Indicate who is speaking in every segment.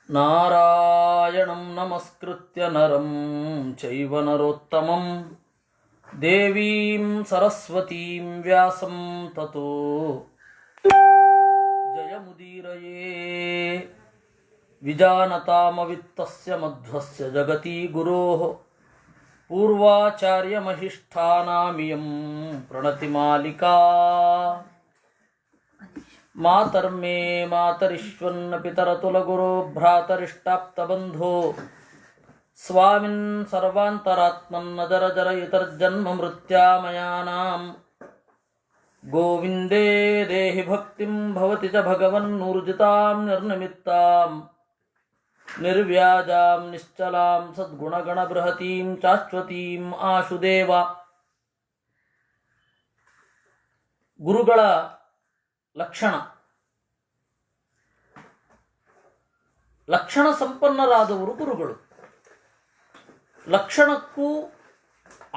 Speaker 1: ನಾರಾಯಣಂ ನಮಸ್ಕೃತ್ಯ ನರಂ ಚೈವ ನರೋತ್ತಮಂ ದೇವೀಂ ಸರಸ್ವತೀಂ ವ್ಯಾಸಂ ತತೋ ಜಯಮುದೀರಯೇ. ವಿಜಾನತಾಮವಿತ್ತಸ್ಯ ಮಧ್ವಸ್ಯ ಜಗತಿ ಗುರೋಃ ಪೂರ್ವಾಚಾರ್ಯಮಹಿಷ್ಠಾನಾಮಿಯಂ ಪ್ರಣತಿಮಾಲಿಕಾ. ಮಾತರ್ಮೇ ಮಾತರಿಶ್ವನ್ನ ಪಿತರತುಲಗುರೋ ಭ್ರಾತರಿಷ್ಟಾಪ್ತಬಂಧೋ ಸ್ವಾಮಿನ್ ಸರ್ವಾಂತರಾತ್ಮನ್ನ ಜರ ಜರಯುತರ್ಜನ್ಮ ಮೃತ್ಯಾಮಯಾನಾಂ. ಗೋವಿಂದೇ ದೇಹಿ ಭಕ್ತಿಂ ಭವತಿ ಚ ಭಗವನ್ನೂರ್ಜಿತಾಂ ನಿರ್ನಿಮಿತ್ತಾಂ ನಿರ್ವ್ಯಾಜಾಂ ನಿಶ್ಚಲಾಂ ಸದ್ಗುಣಗಣಬೃಹತೀಂ ಶಾಶ್ವತೀಂ ಆಶುದೇವ. ಗುರುಗಳ ಲಕ್ಷಣ ಸಂಪನ್ನರಾದವರು ಗುರುಗಳು. ಲಕ್ಷಣಕ್ಕೂ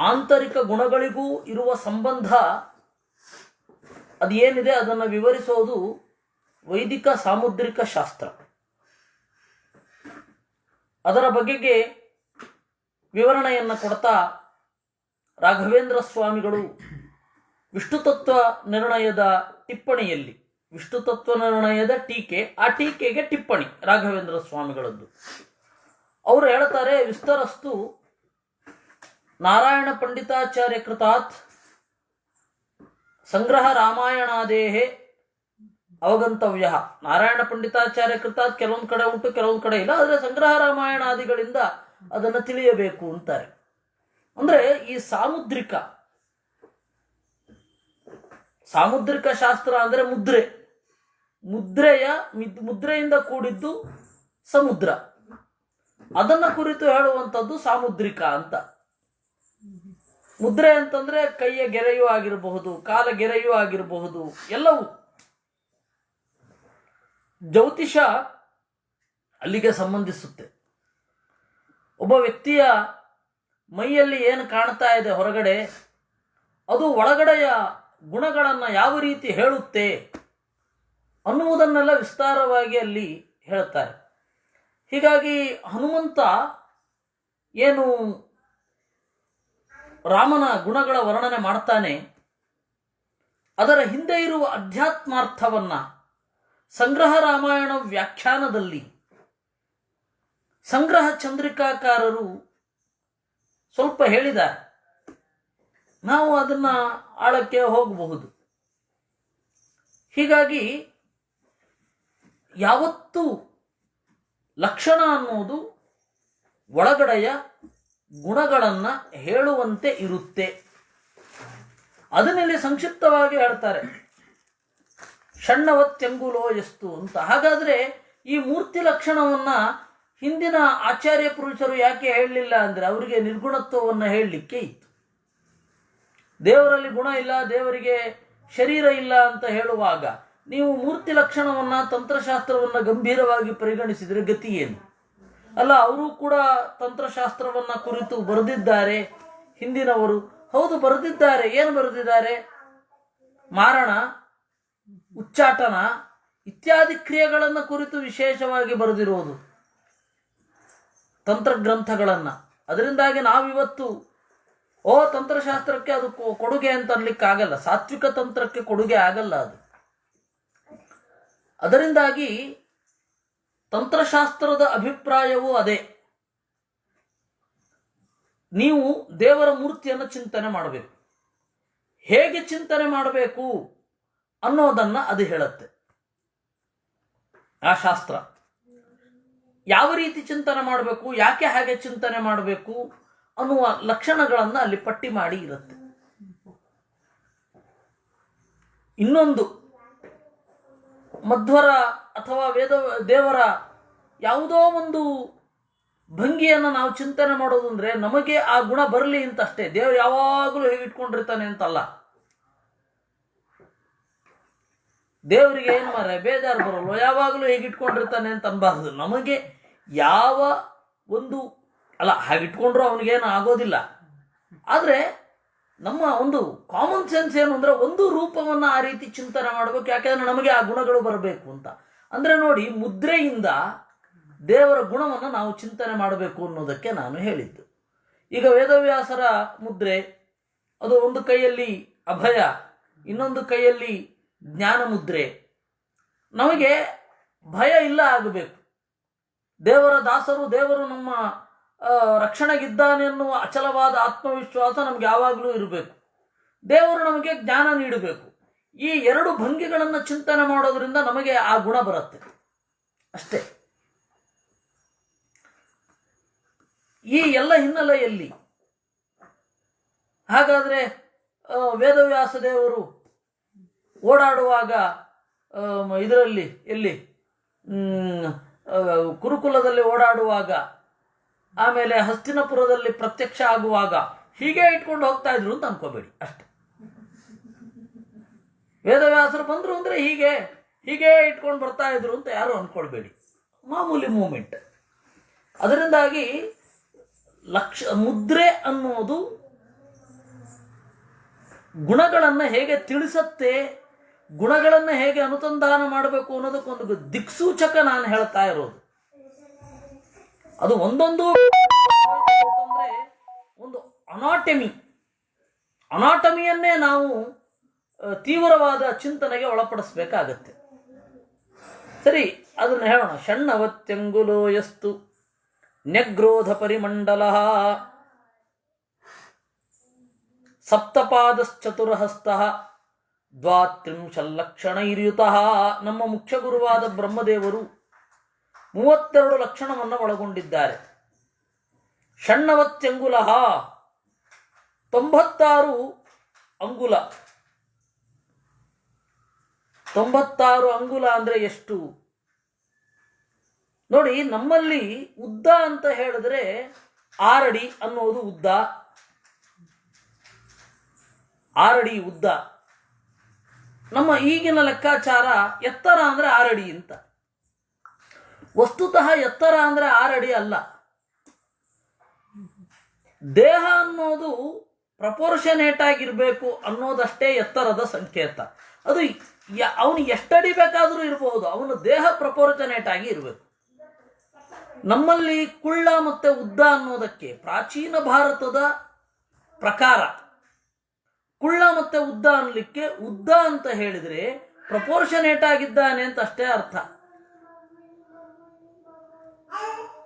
Speaker 1: ಆಂತರಿಕ ಗುಣಗಳಿಗೂ ಇರುವ ಸಂಬಂಧ ಅದೇನಿದೆ ಅದನ್ನು ವಿವರಿಸೋದು ವೈದಿಕ ಸಾಮುದ್ರಿಕ ಶಾಸ್ತ್ರ. ಅದರ ಬಗೆಗೆ ವಿವರಣೆಯನ್ನು ಕೊಡ್ತಾ ರಾಘವೇಂದ್ರ ಸ್ವಾಮಿಗಳು ವಿಷ್ಣುತತ್ವ ನಿರ್ಣಯದ ಟಿಪ್ಪಣಿಯಲ್ಲಿ, ವಿಷ್ಣುತತ್ವ ನಿರ್ಣಯದ ಟೀಕೆ, ಆ ಟೀಕೆಗೆ ಟಿಪ್ಪಣಿ ರಾಘವೇಂದ್ರ ಸ್ವಾಮಿಗಳದ್ದು. ಅವರು ಹೇಳ್ತಾರೆ, ವಿಸ್ತರಸ್ತು ನಾರಾಯಣ ಪಂಡಿತಾಚಾರ್ಯ ಕೃತಾತ್ ಸಂಗ್ರಹ ರಾಮಾಯಣಾದೇಹೇ ಅವಗಂತವ್ಯ. ನಾರಾಯಣ ಪಂಡಿತಾಚಾರ್ಯ ಕೃತಾತ್ ಕೆಲವೊಂದು ಕಡೆ ಉಂಟು, ಕೆಲವೊಂದು ಕಡೆ ಇಲ್ಲ. ಆದರೆ ಸಂಗ್ರಹ ರಾಮಾಯಣಾದಿಗಳಿಂದ ಅದನ್ನು ತಿಳಿಯಬೇಕು ಅಂತಾರೆ. ಅಂದರೆ ಈ ಸಾಮುದ್ರಿಕ ಶಾಸ್ತ್ರ ಅಂದರೆ ಮುದ್ರೆಯಿಂದ ಕೂಡಿದ್ದು ಸಮುದ್ರ, ಅದನ್ನು ಕುರಿತು ಹೇಳುವಂಥದ್ದು ಸಾಮುದ್ರಿಕ ಅಂತ. ಮುದ್ರೆ ಅಂತಂದ್ರೆ ಕೈಯ ಗೆರೆಯೂ ಆಗಿರಬಹುದು, ಕಾಲ ಗೆರೆಯೂ ಆಗಿರಬಹುದು, ಎಲ್ಲವೂ. ಜ್ಯೋತಿಷ ಅಲ್ಲಿಗೆ ಸಂಬಂಧಿಸುತ್ತೆ. ಒಬ್ಬ ವ್ಯಕ್ತಿಯ ಮೈಯಲ್ಲಿ ಏನು ಕಾಣ್ತಾ ಇದೆ ಹೊರಗಡೆ, ಅದು ಒಳಗಡೆಯ ಗುಣಗಳನ್ನು ಯಾವ ರೀತಿ ಹೇಳುತ್ತೆ ಅನ್ನುವುದನ್ನೆಲ್ಲ ವಿಸ್ತಾರವಾಗಿ ಅಲ್ಲಿ ಹೇಳ್ತಾರೆ. ಹೀಗಾಗಿ ಹನುಮಂತ ಏನು ರಾಮನ ಗುಣಗಳ ವರ್ಣನೆ ಮಾಡ್ತಾನೆ, ಅದರ ಹಿಂದೆ ಇರುವ ಅಧ್ಯಾತ್ಮಾರ್ಥವನ್ನ ಸಂಗ್ರಹ ರಾಮಾಯಣ ವ್ಯಾಖ್ಯಾನದಲ್ಲಿ ಸಂಗ್ರಹ ಚಂದ್ರಿಕಾಕಾರರು ಸ್ವಲ್ಪ ಹೇಳಿದ್ದಾರೆ. ನಾವು ಅದನ್ನ ಆಳಕ್ಕೆ ಹೋಗಬಹುದು. ಹೀಗಾಗಿ ಯಾವತ್ತೂ ಲಕ್ಷಣ ಅನ್ನೋದು ಒಳಗಡೆಯ ಗುಣಗಳನ್ನು ಹೇಳುವಂತೆ ಇರುತ್ತೆ. ಅದನ್ನಲ್ಲಿ ಸಂಕ್ಷಿಪ್ತವಾಗಿ ಹೇಳ್ತಾರೆ, ಷಣ್ಣವತ್ಯಂಗುಲೋ ಎಷ್ಟು ಅಂತ. ಹಾಗಾದ್ರೆ ಈ ಮೂರ್ತಿ ಲಕ್ಷಣವನ್ನ ಹಿಂದಿನ ಆಚಾರ್ಯ ಪುರುಷರು ಯಾಕೆ ಹೇಳಲಿಲ್ಲ ಅಂದ್ರೆ, ಅವರಿಗೆ ನಿರ್ಗುಣತ್ವವನ್ನು ಹೇಳಲಿಕ್ಕೆ ಇತ್ತು. ದೇವರಲ್ಲಿ ಗುಣ ಇಲ್ಲ, ದೇವರಿಗೆ ಶರೀರ ಇಲ್ಲ ಅಂತ ಹೇಳುವಾಗ ನೀವು ಮೂರ್ತಿ ಲಕ್ಷಣವನ್ನ, ತಂತ್ರಶಾಸ್ತ್ರವನ್ನ ಗಂಭೀರವಾಗಿ ಪರಿಗಣಿಸಿದರೆ ಗತಿ ಏನು? ಅಲ್ಲ, ಅವರು ಕೂಡ ತಂತ್ರಶಾಸ್ತ್ರವನ್ನ ಕುರಿತು ಬರೆದಿದ್ದಾರೆ ಹಿಂದಿನವರು. ಹೌದು, ಬರೆದಿದ್ದಾರೆ. ಏನು ಬರೆದಿದ್ದಾರೆ? ಮಾರಣ, ಉಚ್ಚಾಟನ ಇತ್ಯಾದಿ ಕ್ರಿಯೆಗಳನ್ನು ಕುರಿತು ವಿಶೇಷವಾಗಿ ಬರೆದಿರುವುದು ತಂತ್ರಗ್ರಂಥಗಳನ್ನು. ಅದರಿಂದಾಗಿ ನಾವಿವತ್ತು ತಂತ್ರಶಾಸ್ತ್ರಕ್ಕೆ ಅದು ಕೊಡುಗೆ ಅಂತ ಅನ್ಲಿಕ್ಕಾಗಲ್ಲ, ಸಾತ್ವಿಕ ತಂತ್ರಕ್ಕೆ ಕೊಡುಗೆ ಆಗಲ್ಲ ಅದು. ಅದರಿಂದಾಗಿ ತಂತ್ರಶಾಸ್ತ್ರದ ಅಭಿಪ್ರಾಯವೂ ಅದೇ. ನೀವು ದೇವರ ಮೂರ್ತಿಯನ್ನು ಚಿಂತನೆ ಮಾಡಬೇಕು. ಹೇಗೆ ಚಿಂತನೆ ಮಾಡಬೇಕು ಅನ್ನೋದನ್ನ ಅದು ಹೇಳುತ್ತೆ ಆ ಶಾಸ್ತ್ರ. ಯಾವ ರೀತಿ ಚಿಂತನೆ ಮಾಡಬೇಕು, ಯಾಕೆ ಹಾಗೆ ಚಿಂತನೆ ಮಾಡಬೇಕು ಅನ್ನುವ ಲಕ್ಷಣಗಳನ್ನು ಅಲ್ಲಿ ಪಟ್ಟಿ ಮಾಡಿ ಇರುತ್ತೆ. ಇನ್ನೊಂದು, ಮಧ್ವರ ಅಥವಾ ದೇವರ ಯಾವುದೋ ಒಂದು ಭಂಗಿಯನ್ನು ನಾವು ಚಿಂತನೆ ಮಾಡೋದು ಅಂದ್ರೆ ನಮಗೆ ಆ ಗುಣ ಬರಲಿ ಅಂತ ಅಷ್ಟೇ. ದೇವರು ಯಾವಾಗಲೂ ಹೇಗಿಟ್ಕೊಂಡಿರ್ತಾನೆ ಅಂತಲ್ಲ. ದೇವರಿಗೆ ಏನು ಮಾರ್ರೆ ಬೇಜಾರು ಬರಲ್ವ, ಯಾವಾಗಲೂ ಹೇಗಿಟ್ಕೊಂಡಿರ್ತಾನೆ ಅಂತ ಅನ್ಬಾರ್ದು. ನಮಗೆ ಯಾವ ಒಂದು ಅಲ್ಲ, ಹಾಗಿಟ್ಕೊಂಡ್ರು ಅವನಿಗೇನು ಆಗೋದಿಲ್ಲ. ಆದರೆ ನಮ್ಮ ಒಂದು ಕಾಮನ್ ಸೆನ್ಸ್ ಏನು ಅಂದರೆ ಒಂದು ರೂಪವನ್ನು ಆ ರೀತಿ ಚಿಂತನೆ ಮಾಡಬೇಕು. ಯಾಕೆಂದರೆ ನಮಗೆ ಆ ಗುಣಗಳು ಬರಬೇಕು ಅಂತ. ಅಂದರೆ ನೋಡಿ, ಮುದ್ರೆಯಿಂದ ದೇವರ ಗುಣವನ್ನು ನಾವು ಚಿಂತನೆ ಮಾಡಬೇಕು ಅನ್ನೋದಕ್ಕೆ ನಾನು ಹೇಳಿದ್ದು. ಈಗ ವೇದವ್ಯಾಸರ ಮುದ್ರೆ, ಅದು ಒಂದು ಕೈಯಲ್ಲಿ ಅಭಯ, ಇನ್ನೊಂದು ಕೈಯಲ್ಲಿ ಜ್ಞಾನ ಮುದ್ರೆ. ನಮಗೆ ಭಯ ಇಲ್ಲ ಆಗಬೇಕು. ದೇವರ ದಾಸರು, ದೇವರು ನಮ್ಮ ರಕ್ಷಣೆಗಿದ್ದಾನೆ ಎನ್ನುವ ಅಚಲವಾದ ಆತ್ಮವಿಶ್ವಾಸ ನಮ್ಗೆ ಯಾವಾಗಲೂ ಇರಬೇಕು. ದೇವರು ನಮಗೆ ಜ್ಞಾನ ನೀಡಬೇಕು. ಈ ಎರಡು ಭಂಗಿಗಳನ್ನು ಚಿಂತನೆ ಮಾಡೋದ್ರಿಂದ ನಮಗೆ ಆ ಗುಣ ಬರುತ್ತೆ ಅಷ್ಟೇ. ಈ ಎಲ್ಲ ಹಿನ್ನೆಲೆಯಲ್ಲಿ ಹಾಗಾದರೆ ವೇದವ್ಯಾಸ ದೇವರು ಓಡಾಡುವಾಗ ಇದರಲ್ಲಿ ಎಲ್ಲಿ ಕುರುಕುಲದಲ್ಲಿ ಓಡಾಡುವಾಗ, ಆಮೇಲೆ ಹಸ್ತಿನಪುರದಲ್ಲಿ ಪ್ರತ್ಯಕ್ಷ ಆಗುವಾಗ ಹೀಗೆ ಇಟ್ಕೊಂಡು ಹೋಗ್ತಾ ಇದ್ರು ಅಂತ ಅನ್ಕೋಬೇಡಿ ಅಷ್ಟೆ. ವೇದವ್ಯಾಸರು ಬಂದರು ಅಂದರೆ ಹೀಗೆ ಇಟ್ಕೊಂಡು ಬರ್ತಾ ಇದ್ರು ಅಂತ ಯಾರು ಅನ್ಕೊಳ್ಬೇಡಿ. ಮಾಮೂಲಿ ಮೂಮೆಂಟ್. ಅದರಿಂದಾಗಿ ಮುದ್ರೆ ಅನ್ನೋದು ಗುಣಗಳನ್ನು ಹೇಗೆ ತಿಳಿಸತ್ತೆ, ಗುಣಗಳನ್ನು ಹೇಗೆ ಅನುಸಂಧಾನ ಮಾಡಬೇಕು ಅನ್ನೋದಕ್ಕೊಂದು ದಿಕ್ಸೂಚಕ ನಾನು ಹೇಳ್ತಾ ಇರೋದು. ಅದು ಒಂದೊಂದು ಅಂತಂದ್ರೆ ಒಂದು ಅನಾಟಮಿಯನ್ನೇ ನಾವು ತೀವ್ರವಾದ ಚಿಂತನೆಗೆ ಒಳಪಡಿಸ್ಬೇಕಾಗತ್ತೆ. ಸರಿ, ಅದನ್ನು ಹೇಳೋಣ. ಷಣ್ಣವತ್ಯಂಗುಲೋ ಯಸ್ತು ನ್ಯಗ್ರೋಧ ಪರಿಮಂಡಲ ಸಪ್ತಪಾದಶ್ಚತುರಹಸ್ತ ದ್ವಾತ್ರಿಂಶಲ್ಲಕ್ಷಣೈರ್ಯುತಃ. ನಮ್ಮ ಮುಖ್ಯ ಗುರುವಾದ ಬ್ರಹ್ಮದೇವರು 32 ಲಕ್ಷಣವನ್ನು ಒಳಗೊಂಡಿದ್ದಾರೆ. ಷಣ್ಣವತ್ಯಂಗುಲ 96 ಅಂಗುಲ. 96 ಅಂಗುಲ ಅಂದರೆ ಎಷ್ಟು ನೋಡಿ. ನಮ್ಮಲ್ಲಿ ಉದ್ದ ಅಂತ ಹೇಳಿದ್ರೆ 6 ಅಡಿ ಅನ್ನೋದು ಉದ್ದ. 6 ಅಡಿ ಉದ್ದ. ನಮ್ಮ ಈಗಿನ ಲೆಕ್ಕಾಚಾರ ಎತ್ತರ ಅಂದರೆ 6 ಅಡಿ ಅಂತ. ವಸ್ತುತಃ ಎತ್ತರ ಅಂದರೆ 6 ಅಡಿ ಅಲ್ಲ. ದೇಹ ಅನ್ನೋದು ಪ್ರಪೋರ್ಷನೇಟ್ ಆಗಿರಬೇಕು ಅನ್ನೋದಷ್ಟೇ ಎತ್ತರದ ಸಂಕೇತ. ಅದು ಅವನು ಎಷ್ಟಡಿ ಬೇಕಾದರೂ ಇರಬಹುದು, ಅವನ ದೇಹ ಪ್ರಪೋರ್ಷನೇಟ್ ಆಗಿ ಇರಬೇಕು. ನಮ್ಮಲ್ಲಿ ಕುಳ್ಳ ಮತ್ತೆ ಉದ್ದ ಅನ್ನೋದಕ್ಕೆ ಪ್ರಾಚೀನ ಭಾರತದ ಪ್ರಕಾರ ಕುಳ್ಳ ಮತ್ತೆ ಉದ್ದ ಅನ್ನಲಿಕ್ಕೆ ಉದ್ದ ಅಂತ ಹೇಳಿದ್ರೆ ಪ್ರಪೋರ್ಷನೇಟ್ ಆಗಿದ್ದಾನೆ ಅಂತ ಅಷ್ಟೇ ಅರ್ಥ.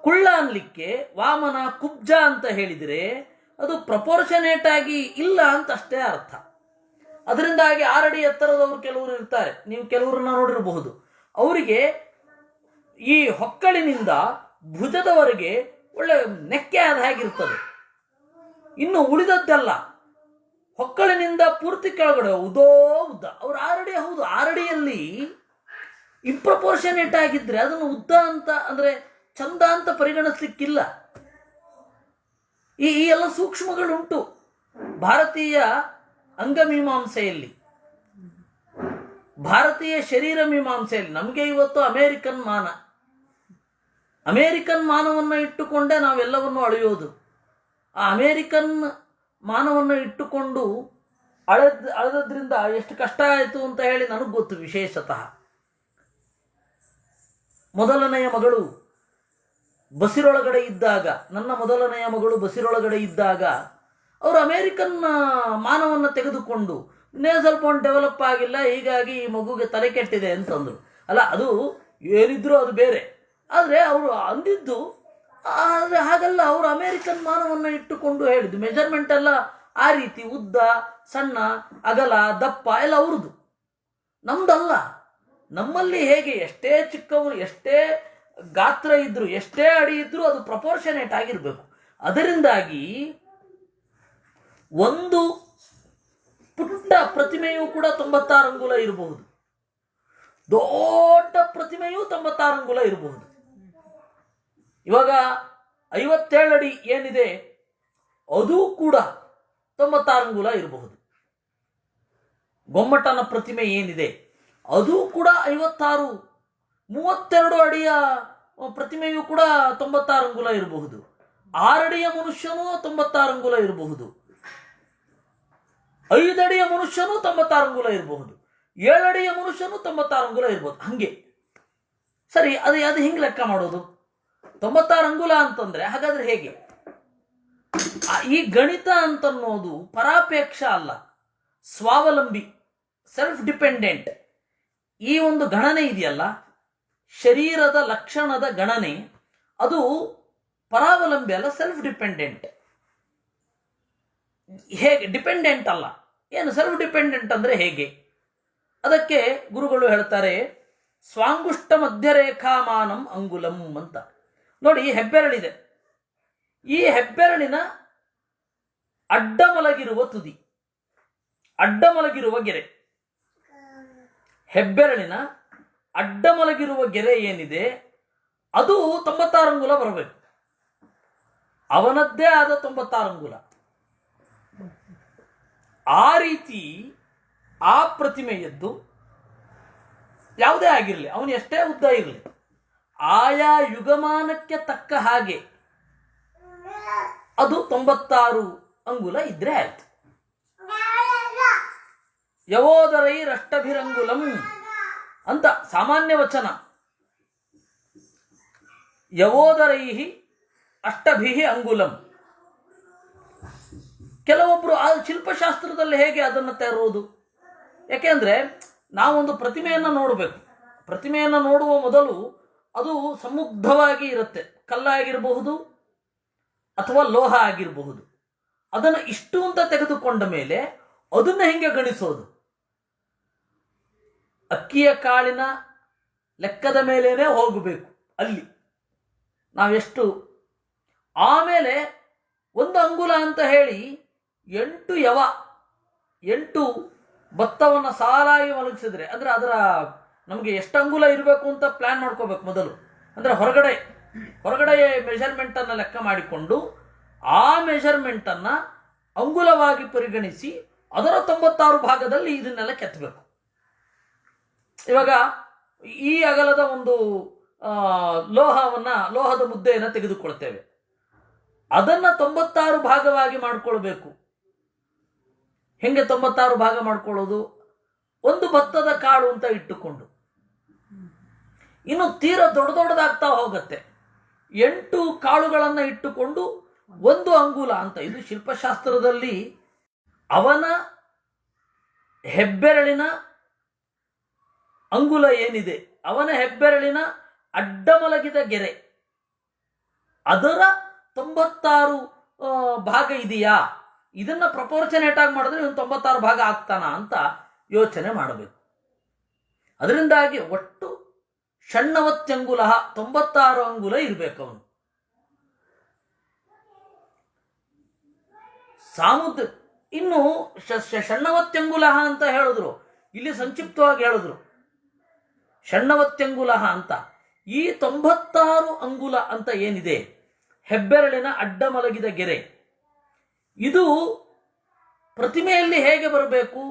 Speaker 1: ಕುಳ್ಳ ಅನ್ಲಿಕ್ಕೆ ವಾಮನ ಕುಬ್ಜ ಅಂತ ಹೇಳಿದರೆ ಅದು ಪ್ರಪೋರ್ಷನೇಟ್ ಆಗಿ ಇಲ್ಲ ಅಂತ ಅಷ್ಟೇ ಅರ್ಥ. ಅದರಿಂದಾಗಿ 6 ಅಡಿ ಎತ್ತರದವರು ಕೆಲವರು ಇರ್ತಾರೆ, ನೀವು ಕೆಲವರನ್ನ ನೋಡಿರಬಹುದು. ಅವರಿಗೆ ಈ ಹೊಕ್ಕಳಿನಿಂದ ಭುಜದವರೆಗೆ ಒಳ್ಳೆ ನೆಕ್ಕೆ ಆದ ಹಾಗಿರ್ತದೆ. ಇನ್ನು ಉಳಿದದ್ದೆಲ್ಲ ಹೊಕ್ಕಳಿನಿಂದ ಪೂರ್ತಿ ಕೆಳಗಡೆ ಉದ್ದೋ ಉದ್ದ. ಅವ್ರು 6 ಅಡಿ, ಹೌದು 6 ಅಡಿಯಲ್ಲಿ ಇಂಪ್ರಪೋರ್ಷನೇಟ್ ಆಗಿದ್ರೆ ಅದನ್ನು ಉದ್ದ ಅಂತ ಅಂದ್ರೆ ಚಂದ ಅಂತ ಪರಿಗಣಿಸ್ಲಿಕ್ಕಿಲ್ಲ. ಈ ಎಲ್ಲ ಸೂಕ್ಷ್ಮಗಳುಂಟು ಭಾರತೀಯ ಅಂಗಮೀಮಾಂಸೆಯಲ್ಲಿ, ಭಾರತೀಯ ಶರೀರ ಮೀಮಾಂಸೆಯಲ್ಲಿ. ನಮಗೆ ಇವತ್ತು ಅಮೇರಿಕನ್ ಮಾನವನ್ನು ಇಟ್ಟುಕೊಂಡೇ ನಾವೆಲ್ಲವನ್ನು ಅಳೆಯೋದು. ಆ ಅಮೇರಿಕನ್ ಮಾನವನ್ನು ಇಟ್ಟುಕೊಂಡು ಅಳೆದ್ರಿಂದ ಎಷ್ಟು ಕಷ್ಟ ಆಯಿತು ಅಂತ ಹೇಳಿ ನನಗೆ ಗೊತ್ತು. ವಿಶೇಷತಃ ಮೊದಲನೆಯ ಮಗಳು ಬಸಿರೊಳಗಡೆ ಇದ್ದಾಗ, ನನ್ನ ಮೊದಲನೆಯ ಮಗಳು ಬಸಿರೊಳಗಡೆ ಇದ್ದಾಗ ಅವರು ಅಮೇರಿಕನ್ ಮಾನವನ್ನು ತೆಗೆದುಕೊಂಡು ಇನ್ನೇ ಸ್ವಲ್ಪ ಒಂದು ಡೆವಲಪ್ ಆಗಿಲ್ಲ, ಹೀಗಾಗಿ ಈ ಮಗುಗೆ ತಲೆ ಕೆಟ್ಟಿದೆ ಅಂತಂದರು. ಅಲ್ಲ, ಅದು ಏನಿದ್ರು ಅದು ಬೇರೆ. ಆದರೆ ಅವರು ಅಂದಿದ್ದು ಆದರೆ ಹಾಗಲ್ಲ. ಅವರು ಅಮೇರಿಕನ್ ಮಾನವನ್ನು ಇಟ್ಟುಕೊಂಡು ಹೇಳಿದ್ದು. ಮೆಜರ್ಮೆಂಟ್ ಎಲ್ಲ ಆ ರೀತಿ ಉದ್ದ, ಸಣ್ಣ, ಅಗಲ, ದಪ್ಪ ಎಲ್ಲ ಅವ್ರದ್ದು, ನಮ್ದಲ್ಲ. ನಮ್ಮಲ್ಲಿ ಹೇಗೆ ಎಷ್ಟೇ ಚಿಕ್ಕವರು, ಎಷ್ಟೇ ಗಾತ್ರ ಇದ್ರು, ಎಷ್ಟೇ ಅಡಿ ಇದ್ರು ಅದು ಪ್ರಪೋರ್ಷನೇಟ್ ಆಗಿರಬೇಕು. ಅದರಿಂದಾಗಿ ಒಂದು ಪುಟ್ಟ ಪ್ರತಿಮೆಯೂ ಕೂಡ 96 ಅಂಗುಲ ಇರಬಹುದು, ದೊಡ್ಡ ಪ್ರತಿಮೆಯೂ 96 ಅಂಗುಲ ಇರಬಹುದು. ಇವಾಗ 57 ಅಡಿ ಏನಿದೆ ಅದು ಕೂಡ 96 ಅಂಗುಲ ಇರಬಹುದು. ಗೊಮ್ಮಟನ ಪ್ರತಿಮೆ ಏನಿದೆ ಅದು ಕೂಡ 56. 32 ಅಡಿಯ ಪ್ರತಿಮೆಯೂ ಕೂಡ 96 ಅಂಗುಲ ಇರಬಹುದು. 6 ಅಡಿಯ ಮನುಷ್ಯನೂ 96 ಅಂಗುಲ ಇರಬಹುದು. 5 ಅಡಿಯ ಮನುಷ್ಯನೂ 96 ಅಂಗುಲ ಇರಬಹುದು. 7 ಅಡಿಯ ಮನುಷ್ಯನೂ 96 ಅಂಗುಲ ಇರಬಹುದು. ಹಂಗೆ ಸರಿ, ಅದು ಹಿಂಗೆ ಲೆಕ್ಕ ಮಾಡೋದು. 96 ಅಂಗುಲ ಅಂತಂದ್ರೆ ಹಾಗಾದ್ರೆ ಹೇಗೆ? ಈ ಗಣಿತ ಅಂತನ್ನೋದು ಪರಾಪೇಕ್ಷ ಅಲ್ಲ, ಸ್ವಾವಲಂಬಿ, ಸೆಲ್ಫ್ ಡಿಪೆಂಡೆಂಟ್. ಈ ಒಂದು ಗಣನೆ ಇದೆಯಲ್ಲ, ಶರೀರದ ಲಕ್ಷಣದ ಗಣನೆ, ಅದು ಪರಾವಲಂಬಿ ಅಲ್ಲ, ಸೆಲ್ಫ್ ಡಿಪೆಂಡೆಂಟ್. ಹೇಗೆ ಡಿಪೆಂಡೆಂಟ್ ಅಲ್ಲ? ಏನು ಸೆಲ್ಫ್ ಡಿಪೆಂಡೆಂಟ್ ಅಂದ್ರೆ ಹೇಗೆ? ಅದಕ್ಕೆ ಗುರುಗಳು ಹೇಳ್ತಾರೆ, ಸ್ವಾಂಗುಷ್ಟ ಮಧ್ಯರೇಖಾಮಾನಂ ಅಂಗುಲಂ ಅಂತ. ನೋಡಿ, ಹೆಬ್ಬೆರಳಿದೆ. ಈ ಹೆಬ್ಬೆರಳಿನ ಅಡ್ಡ ಮಲಗಿರುವ ತುದಿ, ಅಡ್ಡ ಮಲಗಿರುವ ಗೆರೆ, ಹೆಬ್ಬೆರಳಿನ ಅಡ್ಡ ಮಲಗಿರುವ ಗೆರೆ ಏನಿದೆ ಅದು 96 ಅಂಗುಲ ಬರಬೇಕು. ಅವನದ್ದೇ ಆದ 96 ಅಂಗುಲ. ಆ ರೀತಿ ಆ ಪ್ರತಿಮೆಯದ್ದು ಯಾವುದೇ ಆಗಿರಲಿ, ಅವನು ಎಷ್ಟೇ ಉದ್ದ ಇರಲಿ, ಆಯಾ ಯುಗಮಾನಕ್ಕೆ ತಕ್ಕ ಹಾಗೆ ಅದು 96 ಅಂಗುಲ ಇದ್ರೆ ಆಯ್ತು. ಯವೋದರೈರಷ್ಟಭಿರಂಗುಲಂ ಅಂತ ಸಾಮಾನ್ಯ ವಚನ. ಯವೋದರೈಹಿ ಅಷ್ಟಭಿಹಿ ಅಂಗುಲಂ. ಕೆಲವೊಬ್ರು ಆ ಶಿಲ್ಪಶಾಸ್ತ್ರದಲ್ಲಿ ಹೇಗೆ ಅದನ್ನು ತರೋದು? ಯಾಕೆಂದ್ರೆ ನಾವೊಂದು ಪ್ರತಿಮೆಯನ್ನು ನೋಡಬೇಕು. ಪ್ರತಿಮೆಯನ್ನು ನೋಡುವ ಮೊದಲು ಅದು ಸಮುಗ್ಧವಾಗಿ ಇರುತ್ತೆ. ಕಲ್ಲಾಗಿರಬಹುದು ಅಥವಾ ಲೋಹ ಆಗಿರಬಹುದು. ಅದನ್ನು ಇಷ್ಟು ಅಂತ ತೆಗೆದುಕೊಂಡ ಮೇಲೆ ಅದನ್ನು ಹೆಂಗೆ ಗಣಿಸೋದು? ಅಕ್ಕಿಯ ಕಾಳಿನ ಲೆಕ್ಕದ ಮೇಲೇನೆ ಹೋಗಬೇಕು. ಅಲ್ಲಿ ನಾವೆಷ್ಟು, ಆಮೇಲೆ 1 ಅಂಗುಲ ಅಂತ ಹೇಳಿ 8 ಭತ್ತವನ್ನು ಸಾಲಾಗಿ ಮಲಗಿಸಿದ್ರೆ, ಅಂದ್ರೆ ಅದರ ನಮಗೆ ಎಷ್ಟು ಅಂಗುಲ ಇರಬೇಕು ಅಂತ ಪ್ಲಾನ್ ಮಾಡ್ಕೋಬೇಕು ಮೊದಲು. ಅಂದ್ರೆ ಹೊರಗಡೆ ಮೆಷರ್ಮೆಂಟ್ ಅನ್ನು ಲೆಕ್ಕ ಮಾಡಿಕೊಂಡು ಆ ಮೆಷರ್ಮೆಂಟ್ ಅನ್ನ ಅಂಗುಲವಾಗಿ ಪರಿಗಣಿಸಿ ಅದರ 96 ಭಾಗದಲ್ಲಿ ಇದನ್ನೆಲ್ಲ ಕೆತ್ತಬೇಕು. ಇವಾಗ ಈ ಅಗಲದ ಒಂದು ಲೋಹದ ಮುದ್ದೆಯನ್ನು ತೆಗೆದುಕೊಳ್ತೇವೆ. ಅದನ್ನ 96 ಭಾಗವಾಗಿ ಮಾಡಿಕೊಳ್ಬೇಕು. ಹೆಂಗೆ 96 ಭಾಗ ಮಾಡ್ಕೊಳ್ಳೋದು? ಒಂದು ಭತ್ತದ ಕಾಳು ಅಂತ ಇಟ್ಟುಕೊಂಡು, ಇನ್ನು ತೀರ ದೊಡ್ಡದಾಗ್ತಾ ಹೋಗುತ್ತೆ. 8 ಕಾಳುಗಳನ್ನು ಇಟ್ಟುಕೊಂಡು 1 ಅಂಗುಲ ಅಂತ. ಇದು ಶಿಲ್ಪಶಾಸ್ತ್ರದಲ್ಲಿ ಅವನ ಹೆಬ್ಬೆರಳಿನ ಅಂಗುಲ ಏನಿದೆ, ಅವನ ಹೆಬ್ಬೆರಳಿನ ಅಡ್ಡ ಮಲಗಿದ ಗೆರೆ, ಅದರ 96 ಭಾಗ ಇದೆಯಾ? ಇದನ್ನ ಪ್ರಪೋರ್ಷನೇಟ್ ಆಗಿ ಮಾಡಿದ್ರೆ ಇವನು 96 ಭಾಗ ಆಗ್ತಾನ ಅಂತ ಯೋಚನೆ ಮಾಡಬೇಕು. ಅದರಿಂದಾಗಿ ಒಟ್ಟು ಷಣ್ಣವತ್ಯಂಗುಲ 96 ಅಂಗುಲ ಇರಬೇಕು ಅವನು. ಇನ್ನು ಷಣ್ಣವತ್ಯಂಗುಲ ಅಂತ ಹೇಳಿದ್ರು, ಇಲ್ಲಿ ಸಂಕ್ಷಿಪ್ತವಾಗಿ ಹೇಳಿದ್ರು ಷಣ್ಣವತ್ಯಂಗುಲ ಅಂತ. ಈ 96 ಅಂಗುಲ ಅಂತ ಏನಿದೆ, ಹೆಬ್ಬೆರಳಿನ ಅಡ್ಡ ಮಲಗಿದ ಗೆರೆ, ಇದು ಪ್ರತಿಮೆಯಲ್ಲಿ ಹೇಗೆ ಬರಬೇಕು,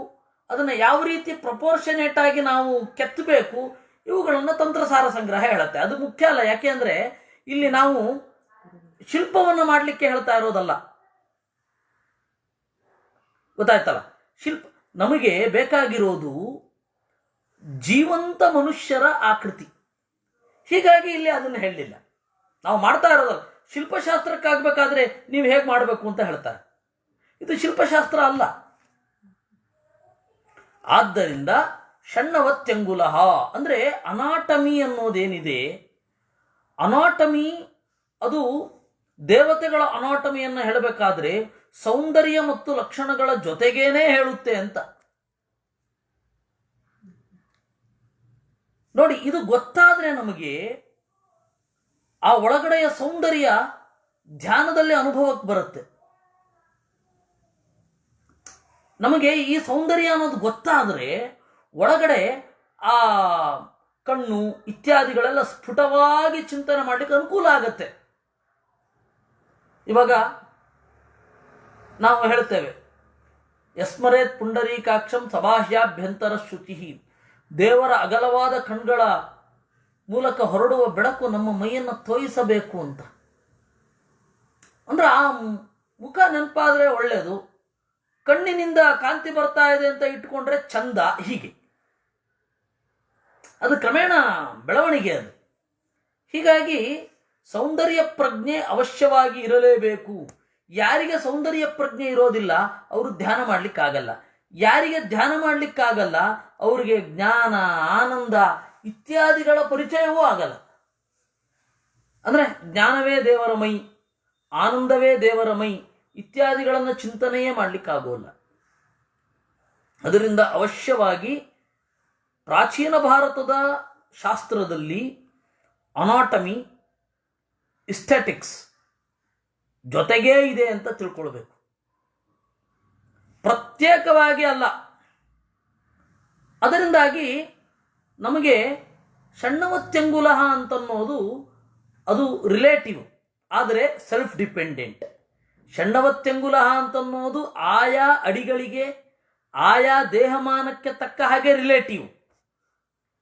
Speaker 1: ಅದನ್ನು ಯಾವ ರೀತಿ ಪ್ರಪೋರ್ಷನೇಟ್ ಆಗಿ ನಾವು ಕೆತ್ತಬೇಕು, ಇವುಗಳನ್ನು ತಂತ್ರಸಾರ ಸಂಗ್ರಹ ಹೇಳುತ್ತೆ. ಅದು ಮುಖ್ಯ ಅಲ್ಲ, ಯಾಕೆ ಅಂದ್ರೆ ಇಲ್ಲಿ ನಾವು ಶಿಲ್ಪವನ್ನು ಮಾಡಲಿಕ್ಕೆ ಹೇಳ್ತಾ ಇರೋದಲ್ಲ. ಗೊತ್ತಾಯ್ತಲ್ಲ? ನಮಗೆ ಬೇಕಾಗಿರೋದು ಜೀವಂತ ಮನುಷ್ಯರ ಆಕೃತಿ. ಹೀಗಾಗಿ ಇಲ್ಲಿ ಅದನ್ನು ಹೇಳಲಿಲ್ಲ. ನಾವು ಮಾಡ್ತಾ ಇರೋದಲ್ಲ. ಶಿಲ್ಪಶಾಸ್ತ್ರಕ್ಕಾಗಬೇಕಾದ್ರೆ ನೀವು ಹೇಗೆ ಮಾಡಬೇಕು ಅಂತ ಹೇಳ್ತಾರೆ. ಇದು ಶಿಲ್ಪಶಾಸ್ತ್ರ ಅಲ್ಲ. ಆದ್ದರಿಂದ ಷಣ್ಣವತ್ಯಂಗುಲ ಅಂದ್ರೆ ಅನಾಟಮಿ ಅನ್ನೋದೇನಿದೆ, ಅನಾಟಮಿ ಅದು ದೇವತೆಗಳ ಅನಾಟಮಿಯನ್ನು ಹೇಳಬೇಕಾದ್ರೆ ಸೌಂದರ್ಯ ಮತ್ತು ಲಕ್ಷಣಗಳ ಜೊತೆಗೇನೆ ಹೇಳುತ್ತೆ ಅಂತ. ನೋಡಿ, ಇದು ಗೊತ್ತಾದ್ರೆ ನಮಗೆ ಆ ಒಳಗಡೆಯ ಸೌಂದರ್ಯ ಧ್ಯಾನದಲ್ಲಿ ಅನುಭವಕ್ಕೆ ಬರುತ್ತೆ. ನಮಗೆ ಈ ಸೌಂದರ್ಯ ಅನ್ನೋದು ಗೊತ್ತಾದರೆ ಒಳಗಡೆ ಆ ಕಣ್ಣು ಇತ್ಯಾದಿಗಳೆಲ್ಲ ಸ್ಫುಟವಾಗಿ ಚಿಂತನೆ ಮಾಡಲಿಕ್ಕೆ ಅನುಕೂಲ ಆಗತ್ತೆ. ಇವಾಗ ನಾವು ಹೇಳ್ತೇವೆ, ಯಸ್ಮರೇತ್ ಪುಂಡರೀಕಾಕ್ಷಂ ಸಬಾಹ್ಯಾಭ್ಯಂತರ ಶ್ರುತಿ. ದೇವರ ಅಗಲವಾದ ಕಣ್ಗಳ ಮೂಲಕ ಹೊರಡುವ ಬೆಳಕು ನಮ್ಮ ಮೈಯನ್ನು ತೋಯಿಸಬೇಕು ಅಂತ. ಅಂದ್ರೆ ಆ ಮುಖ ನೆನಪಾದ್ರೆ ಒಳ್ಳೆಯದು, ಕಣ್ಣಿನಿಂದ ಕಾಂತಿ ಬರ್ತಾ ಇದೆ ಅಂತ ಇಟ್ಕೊಂಡ್ರೆ ಚಂದ. ಹೀಗೆ ಅದು ಕ್ರಮೇಣ ಬೆಳವಣಿಗೆ ಅದು. ಹೀಗಾಗಿ ಸೌಂದರ್ಯ ಪ್ರಜ್ಞೆ ಅವಶ್ಯವಾಗಿ ಇರಲೇಬೇಕು. ಯಾರಿಗೆ ಸೌಂದರ್ಯ ಪ್ರಜ್ಞೆ ಇರೋದಿಲ್ಲ ಅವರು ಧ್ಯಾನ ಮಾಡ್ಲಿಕ್ಕಾಗಲ್ಲ. ಯಾರಿಗೆ ಧ್ಯಾನ ಮಾಡ್ಲಿಕ್ಕಾಗಲ್ಲ ಅವರಿಗೆ ಜ್ಞಾನ, ಆನಂದ ಇತ್ಯಾದಿಗಳ ಪರಿಚಯವೂ ಆಗಲ್ಲ. ಅಂದ್ರೆ ಜ್ಞಾನವೇ ದೇವರ ಮೈ, ಆನಂದವೇ ದೇವರ ಮೈ ಇತ್ಯಾದಿಗಳನ್ನು ಚಿಂತನೆಯೇ ಮಾಡ್ಲಿಕ್ಕಾಗೋಲ್ಲ. ಅದರಿಂದ ಅವಶ್ಯವಾಗಿ ಪ್ರಾಚೀನ ಭಾರತದ ಶಾಸ್ತ್ರದಲ್ಲಿ ಅನಾಟಮಿ, ಇಸ್ಥೆಟಿಕ್ಸ್ ಜೊತೆಗೇ ಇದೆ ಅಂತ ತಿಳ್ಕೊಳ್ಬೇಕು. ಪ್ರತ್ಯೇಕವಾಗಿ ಅಲ್ಲ. ಅದರಿಂದಾಗಿ ನಮಗೆ ಷಣ್ಣವತ್ಯಂಗುಲ ಅಂತನ್ನೋದು ಅದು ರಿಲೇಟಿವ್, ಆದರೆ ಸೆಲ್ಫ್ ಡಿಪೆಂಡೆಂಟ್. ಷಣ್ಣವತ್ಯಂಗುಲ ಅಂತನ್ನೋದು ಆಯಾ ಅಡಿಗಳಿಗೆ, ಆಯಾ ದೇಹಮಾನಕ್ಕೆ ತಕ್ಕ ಹಾಗೆ ರಿಲೇಟಿವ್.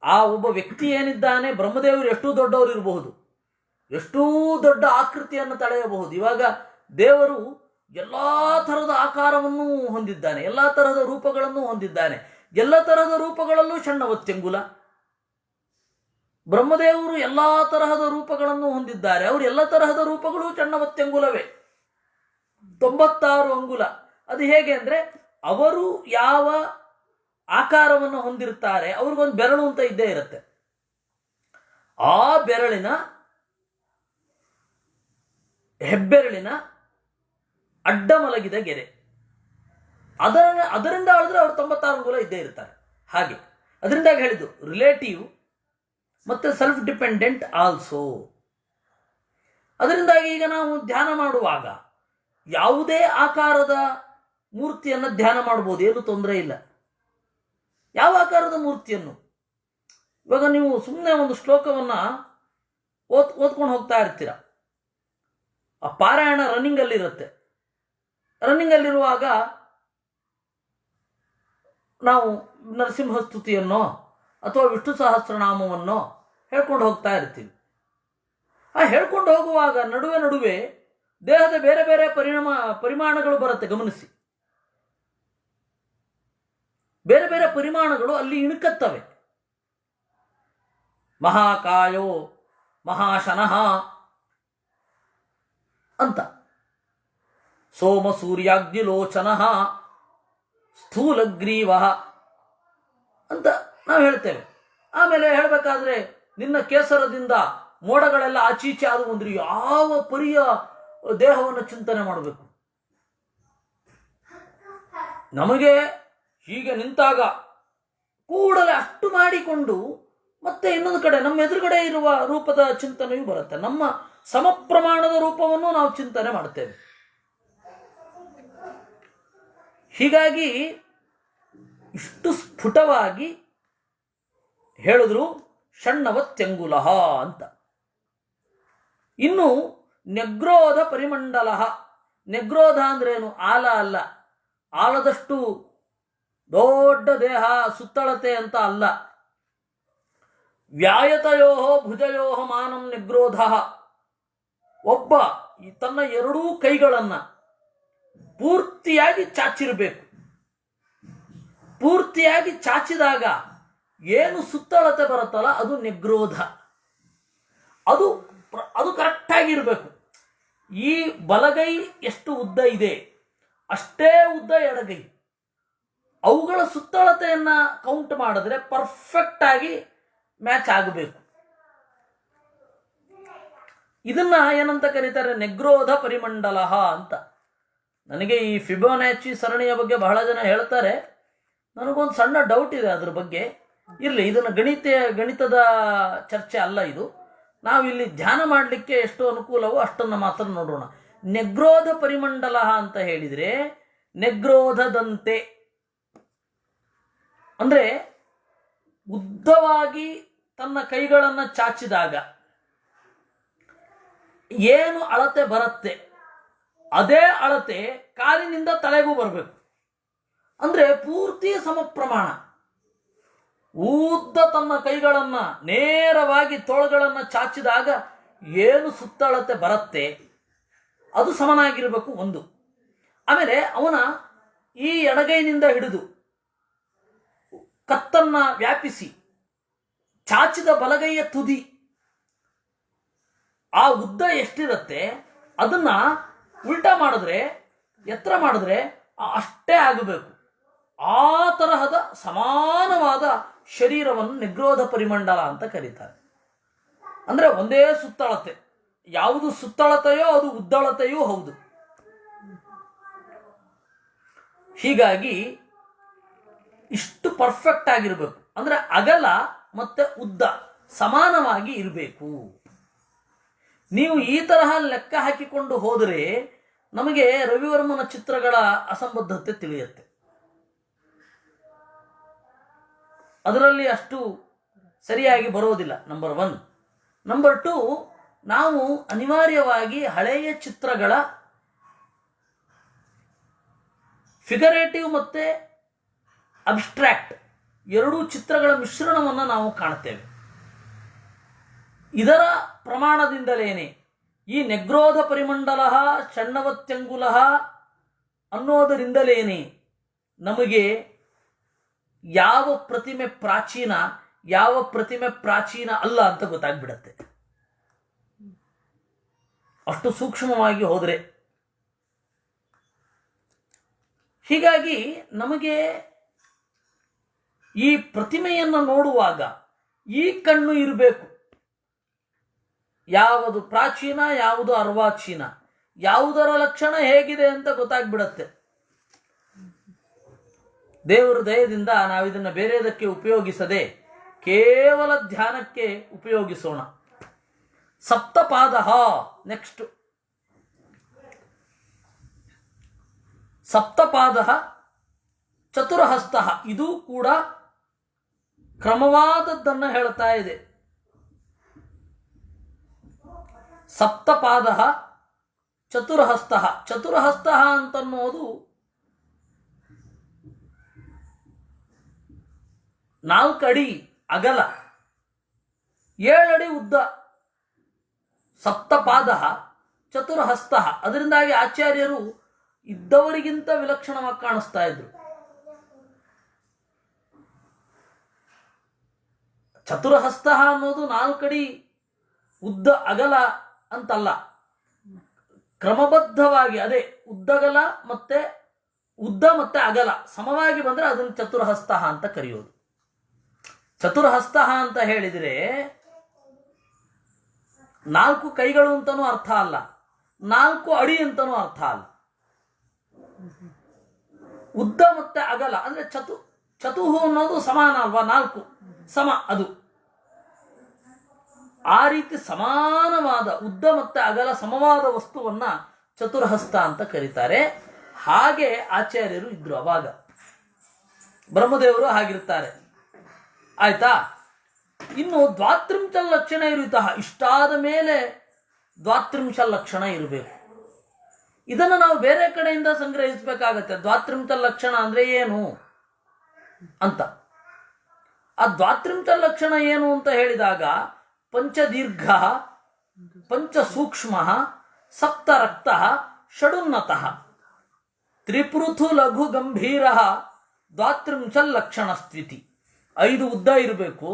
Speaker 1: ಆ ಒಬ್ಬ ವ್ಯಕ್ತಿ ಏನಿದ್ದಾನೆ, ಬ್ರಹ್ಮದೇವರು ಎಷ್ಟೂ ದೊಡ್ಡವರು ಇರಬಹುದು, ಎಷ್ಟೂ ದೊಡ್ಡ ಆಕೃತಿಯನ್ನು ತಳೆಯಬಹುದು. ಇವಾಗ ದೇವರು ಎಲ್ಲ ತರಹದ ಆಕಾರವನ್ನು ಹೊಂದಿದ್ದಾನೆ, ಎಲ್ಲ ತರಹದ ರೂಪಗಳನ್ನು ಹೊಂದಿದ್ದಾನೆ. ಎಲ್ಲ ತರಹದ ರೂಪಗಳಲ್ಲೂ ಷಣ್ಣವತ್ಯಂಗುಲ. ಬ್ರಹ್ಮದೇವರು ಎಲ್ಲ ತರಹದ ರೂಪಗಳನ್ನು ಹೊಂದಿದ್ದಾರೆ, ಅವರು ಎಲ್ಲ ತರಹದ ರೂಪಗಳು ಷಣ್ಣವತ್ಯಂಗುಲವೇ, 96 ಅಂಗುಲ. ಅದು ಹೇಗೆ ಅಂದರೆ ಅವರು ಯಾವ ಆಕಾರವನ್ನು ಹೊಂದಿರ್ತಾರೆ, ಅವ್ರಿಗೊಂದು ಬೆರಳು ಅಂತ ಇದ್ದೇ ಇರುತ್ತೆ. ಆ ಬೆರಳಿನ ಹೆಬ್ಬೆರಳಿನ ಅಡ್ಡ ಮಲಗಿದ ಗೆರೆ, ಅದರಿಂದ ಹೇಳಿದ್ರೆ ಅವ್ರು 96 ಅಂಗುಲ ಇದ್ದೇ ಇರ್ತಾರೆ. ಹಾಗೆ ಅದರಿಂದಾಗಿ ಹೇಳಿದ್ದು ರಿಲೇಟಿವ್ ಮತ್ತು ಸೆಲ್ಫ್ ಡಿಪೆಂಡೆಂಟ್ ಆಲ್ಸೋ. ಅದರಿಂದಾಗಿ ಈಗ ನಾವು ಧ್ಯಾನ ಮಾಡುವಾಗ ಯಾವುದೇ ಆಕಾರದ ಮೂರ್ತಿಯನ್ನು ಧ್ಯಾನ ಮಾಡ್ಬೋದು, ಏನು ತೊಂದರೆ ಇಲ್ಲ. ಯಾವ ಆಕಾರದ ಮೂರ್ತಿಯನ್ನು, ಇವಾಗ ನೀವು ಸುಮ್ಮನೆ ಒಂದು ಶ್ಲೋಕವನ್ನು ಓದ್ಕೊಂಡು ಹೋಗ್ತಾ ಇರ್ತೀರ, ಆ ಪಾರಾಯಣ ರನ್ನಿಂಗಲ್ಲಿರುತ್ತೆ. ರನ್ನಿಂಗಲ್ಲಿರುವಾಗ ನಾವು ನರಸಿಂಹಸ್ತುತಿಯನ್ನೋ ಅಥವಾ ವಿಷ್ಣು ಸಹಸ್ರನಾಮವನ್ನೋ ಹೇಳ್ಕೊಂಡು ಹೋಗ್ತಾ ಇರ್ತೀವಿ. ಆ ಹೇಳ್ಕೊಂಡು ಹೋಗುವಾಗ ನಡುವೆ ನಡುವೆ ದೇಹದ ಬೇರೆ ಬೇರೆ ಪರಿಮಾಣಗಳು ಬರುತ್ತೆ, ಗಮನಿಸಿ. ಬೇರೆ ಬೇರೆ ಪರಿಮಾಣಗಳು ಅಲ್ಲಿ ಇಣುಕತ್ತವೆ. ಮಹಾಕಾಯೋ ಮಹಾಶನಃ ಅಂತ, ಸೋಮ ಸೂರ್ಯಾಗ್ನಿಲೋಚನ ಸ್ಥೂಲಗ್ರೀವ ಅಂತ ನಾವು ಹೇಳ್ತೇವೆ. ಆಮೇಲೆ ಹೇಳಬೇಕಾದ್ರೆ ನಿನ್ನ ಕೇಸರದಿಂದ ಮೋಡಗಳೆಲ್ಲ ಆಚೀಚೆ ಆದವು ಅಂದ್ರೆ ಯಾವ ಪರಿಯ ದೇಹವನ್ನು ಚಿಂತನೆ ಮಾಡಬೇಕು. ನಮಗೆ ಹೀಗೆ ನಿಂತಾಗ ಕೂಡಲೇ ಅಷ್ಟು ಮಾಡಿಕೊಂಡು ಮತ್ತೆ ಇನ್ನೊಂದು ಕಡೆ ನಮ್ಮ ಎದುರುಗಡೆ ಇರುವ ರೂಪದ ಚಿಂತನೆಯೂ ಬರುತ್ತೆ. ನಮ್ಮ ಸಮಪ್ರಮಾಣದ ರೂಪವನ್ನು ನಾವು ಚಿಂತನೆ ಮಾಡ್ತೇವೆ. ಹೀಗಾಗಿ ಇಷ್ಟು ಸ್ಫುಟವಾಗಿ ಹೇಳಿದ್ರು ಷಣ್ಣವತ್ಯಂಗುಲ ಅಂತ. ಇನ್ನು ನೆಗ್ರೋಧ ಪರಿಮಂಡಲ. ನೆಗ್ರೋಧ ಅಂದ್ರೇನು? ಆಲ ಅಲ್ಲ, ಆಲದಷ್ಟು ದೊಡ್ಡ ದೇಹ ಸುತ್ತಳತೆ ಅಂತ ಅಲ್ಲ. ವ್ಯಾಯತಯೋ ಭುಜಯೋ ಮಾನಂ ನೆಗ್ರೋಧ. ಒಬ್ಬ ತನ್ನ ಎರಡೂ ಕೈಗಳನ್ನು ಪೂರ್ತಿಯಾಗಿ ಚಾಚಿರಬೇಕು. ಪೂರ್ತಿಯಾಗಿ ಚಾಚಿದಾಗ ಏನು ಸುತ್ತಳತೆ ಬರುತ್ತಲ್ಲ ಅದು ನೆಗ್ರೋಧ. ಅದು ಕರೆಕ್ಟಾಗಿರಬೇಕು. ಈ ಬಲಗೈ ಎಷ್ಟು ಉದ್ದ ಇದೆ ಅಷ್ಟೇ ಉದ್ದ ಎಡಗೈ. ಅವುಗಳ ಸುತ್ತಳತೆಯನ್ನ ಕೌಂಟ್ ಮಾಡಿದ್ರೆ ಪರ್ಫೆಕ್ಟ್ ಆಗಿ ಮ್ಯಾಚ್ ಆಗಬೇಕು. ಇದನ್ನ ಏನಂತ ಕರೀತಾರೆ? ನೆಗ್ರೋಧ ಪರಿಮಂಡಲ ಅಂತ. ನನಗೆ ಈ ಫಿಬೋನಾಚಿ ಸರಣಿಯ ಬಗ್ಗೆ ಬಹಳ ಜನ ಹೇಳ್ತಾರೆ. ನನಗೊಂದು ಸಣ್ಣ ಡೌಟ್ ಇದೆ ಅದ್ರ ಬಗ್ಗೆ. ಇರಲಿ, ಇದನ್ನು ಗಣಿತದ ಚರ್ಚೆ ಅಲ್ಲ ಇದು. ನಾವಿಲ್ಲಿ ಧ್ಯಾನ ಮಾಡಲಿಕ್ಕೆ ಎಷ್ಟು ಅನುಕೂಲವೋ ಅಷ್ಟನ್ನು ಮಾತ್ರ ನೋಡೋಣ. ನೆಗ್ರೋಧ ಪರಿಮಂಡಲ ಅಂತ ಹೇಳಿದರೆ ನೆಗ್ರೋಧದಂತೆ ಅಂದರೆ ಉದ್ದವಾಗಿ ತನ್ನ ಕೈಗಳನ್ನು ಚಾಚಿದಾಗ ಏನು ಅಳತೆ ಬರುತ್ತೆ ಅದೇ ಅಳತೆ ಕಾಲಿನಿಂದ ತಲೆಗೂ ಬರಬೇಕು. ಅಂದರೆ ಪೂರ್ತಿ ಸಮಪ್ರಮಾಣ. ಉದ್ದ ತನ್ನ ಕೈಗಳನ್ನು ನೇರವಾಗಿ ತೋಳುಗಳನ್ನು ಚಾಚಿದಾಗ ಏನು ಸುತ್ತಳತೆ ಬರುತ್ತೆ ಅದು ಸಮನಾಗಿರಬೇಕು ಒಂದು. ಆಮೇಲೆ ಅವನ ಈ ಎಡಗೈನಿಂದ ಹಿಡಿದು ಕತ್ತನ್ನ ವ್ಯಾಪಿಸಿ ಚಾಚಿದ ಬಲಗೈಯ ತುದಿ ಆ ಉದ್ದ ಎಷ್ಟಿರುತ್ತೆ ಅದನ್ನ ಉಲ್ಟಾ ಮಾಡಿದ್ರೆ, ಎತ್ತರ ಮಾಡಿದ್ರೆ ಅಷ್ಟೇ ಆಗಬೇಕು. ಆ ತರಹದ ಸಮಾನವಾದ ಶರೀರವನ್ನು ನಿಗ್ರೋಧ ಪರಿಮಂಡಲ ಅಂತ ಕರೀತಾರೆ. ಅಂದ್ರೆ ಒಂದೇ ಸುತ್ತಳತೆ, ಯಾವುದು ಸುತ್ತಳತೆಯೋ ಅದು ಉದ್ದಳತೆಯೂ ಹೌದು. ಹೀಗಾಗಿ ಇಷ್ಟು ಪರ್ಫೆಕ್ಟ್ ಆಗಿರಬೇಕು. ಅಂದ್ರೆ ಅಗಲ ಮತ್ತೆ ಉದ್ದ ಸಮಾನವಾಗಿ ಇರಬೇಕು. ನೀವು ಈ ತರಹ ಲೆಕ್ಕ ಹಾಕಿಕೊಂಡು ಹೋದರೆ ನಮಗೆ ರವಿವರ್ಮನ ಚಿತ್ರಗಳ ಅಸಂಬದ್ಧತೆ ತಿಳಿಯುತ್ತೆ. ಅದರಲ್ಲಿ ಅಷ್ಟು ಸರಿಯಾಗಿ ಬರೋದಿಲ್ಲ, ನಂಬರ್ 1. ನಂಬರ್ 2, ನಾವು ಅನಿವಾರ್ಯವಾಗಿ ಹಳೆಯ ಚಿತ್ರಗಳ ಫಿಗರೇಟಿವ್ ಮತ್ತೆ ಅಬ್ಸ್ಟ್ರಾಕ್ಟ್ ಎರಡೂ ಚಿತ್ರಗಳ ಮಿಶ್ರಣವನ್ನು ನಾವು ಕಾಣ್ತೇವೆ. ಇದರ ಪ್ರಮಾಣದಿಂದಲೇನೆ ಈ ನೆಗ್ರೋಧ ಪರಿಮಂಡಲ ಷಣ್ಣವತ್ಯಂಗುಲ ಅನ್ನೋದರಿಂದಲೇನೆ ನಮಗೆ ಯಾವ ಪ್ರತಿಮೆ ಪ್ರಾಚೀನ, ಯಾವ ಪ್ರತಿಮೆ ಪ್ರಾಚೀನ ಅಲ್ಲ ಅಂತ ಗೊತ್ತಾಗ್ಬಿಡತ್ತೆ. ಅಷ್ಟು ಸೂಕ್ಷ್ಮವಾಗಿ ಹೋದರೆ. ಹೀಗಾಗಿ ನಮಗೆ ಈ ಪ್ರತಿಮೆಯನ್ನು ನೋಡುವಾಗ ಈ ಕಣ್ಣು ಇರಬೇಕು. ಯಾವುದು ಪ್ರಾಚೀನ, ಯಾವುದು ಅರ್ವಾಚೀನ, ಯಾವುದರ ಲಕ್ಷಣ ಹೇಗಿದೆ ಅಂತ ಗೊತ್ತಾಗ್ಬಿಡತ್ತೆ. ದೇವರ ದಯದಿಂದ ನಾವಿದನ್ನು ಬೇರೆದಕ್ಕೆ ಉಪಯೋಗಿಸದೆ ಕೇವಲ ಧ್ಯಾನಕ್ಕೆ ಉಪಯೋಗಿಸೋಣ. ಸಪ್ತಪಾದ. ನೆಕ್ಸ್ಟ್ ಸಪ್ತಪಾದ ಚತುರಹಸ್ತ. ಇದು ಕೂಡ ಕ್ರಮವಾದದ್ದನ್ನು ಹೇಳ್ತಾ ಇದೆ. ಸಪ್ತಪಾದ ಚತುರಹಸ್ತ. ಚತುರಹಸ್ತ ಅಂತನ್ನೋದು 4 ಅಡಿ ಅಗಲ, 7 ಅಡಿ ಉದ್ದ. ಸಪ್ತಪಾದ ಚತುರಹಸ್ತ. ಅದರಿಂದಾಗಿ ಆಚಾರ್ಯರು ಇದ್ದವರಿಗಿಂತ ವಿಲಕ್ಷಣವಾಗಿ ಕಾಣಿಸ್ತಾ ಇದ್ರು. ಚತುರಹಸ್ತ ಅನ್ನೋದು 4 ಅಡಿ ಉದ್ದ ಅಗಲ ಅಂತಲ್ಲ, ಕ್ರಮಬದ್ಧವಾಗಿ ಅದೇ ಉದ್ದಗಲ ಮತ್ತೆ ಉದ್ದ ಮತ್ತೆ ಅಗಲ ಸಮವಾಗಿ ಬಂದ್ರೆ ಅದನ್ನು ಚತುರಹಸ್ತ ಅಂತ ಕರೆಯೋದು. ಚತುರಹಸ್ತ ಅಂತ ಹೇಳಿದರೆ 4 ಕೈಗಳು ಅಂತನೂ ಅರ್ಥ ಅಲ್ಲ, 4 ಅಡಿ ಅಂತನೂ ಅರ್ಥ ಅಲ್ಲ. ಉದ್ದ ಮತ್ತೆ ಅಗಲ ಅಂದ್ರೆ ಚತುಹು ಅನ್ನೋದು ಸಮಾನ ಅಲ್ವಾ, 4 ಸಮ. ಅದು ಆ ರೀತಿ ಸಮಾನವಾದ ಉದ್ದ ಮತ್ತೆ ಅಗಲ ಸಮವಾದ ವಸ್ತುವನ್ನ ಚತುರಹಸ್ತ ಅಂತ ಕರೀತಾರೆ. ಹಾಗೆ ಆಚಾರ್ಯರು ಇದ್ರು ಅವಾಗ. ಬ್ರಹ್ಮದೇವರು ಹಾಗಿರ್ತಾರೆ. ಆಯ್ತಾ? ಇನ್ನು ದ್ವಾತ್ರಿಂಶ ಲಕ್ಷಣ ಇರುತ್ತಹ. ಇಷ್ಟಾದ ಮೇಲೆ ದ್ವಾತ್ರಿಂಶ ಲಕ್ಷಣ ಇರಬೇಕು. ಇದನ್ನು ನಾವು ಬೇರೆ ಕಡೆಯಿಂದ ಸಂಗ್ರಹಿಸಬೇಕಾಗತ್ತೆ. ದ್ವಾತ್ರಿಂಶ ಲಕ್ಷಣ ಅಂದ್ರೆ ಏನು ಅಂತ. ಆ ದ್ವಾತ್ರಿಂಶ ಲಕ್ಷಣ ಏನು ಅಂತ ಹೇಳಿದಾಗ ಪಂಚದೀರ್ಘ, ಪಂಚಸೂಕ್ಷ್ಮ, ಸಪ್ತರಕ್ತ, ಷಡುನ್ನತಃ, ತ್ರಿಪೃಥು ಲಘು ಗಂಭೀರ, ದ್ವಾತ್ರಿಂಶ ಲಕ್ಷಣ ಸ್ಥಿತಿ. 5 ಉದ್ದ ಇರಬೇಕು,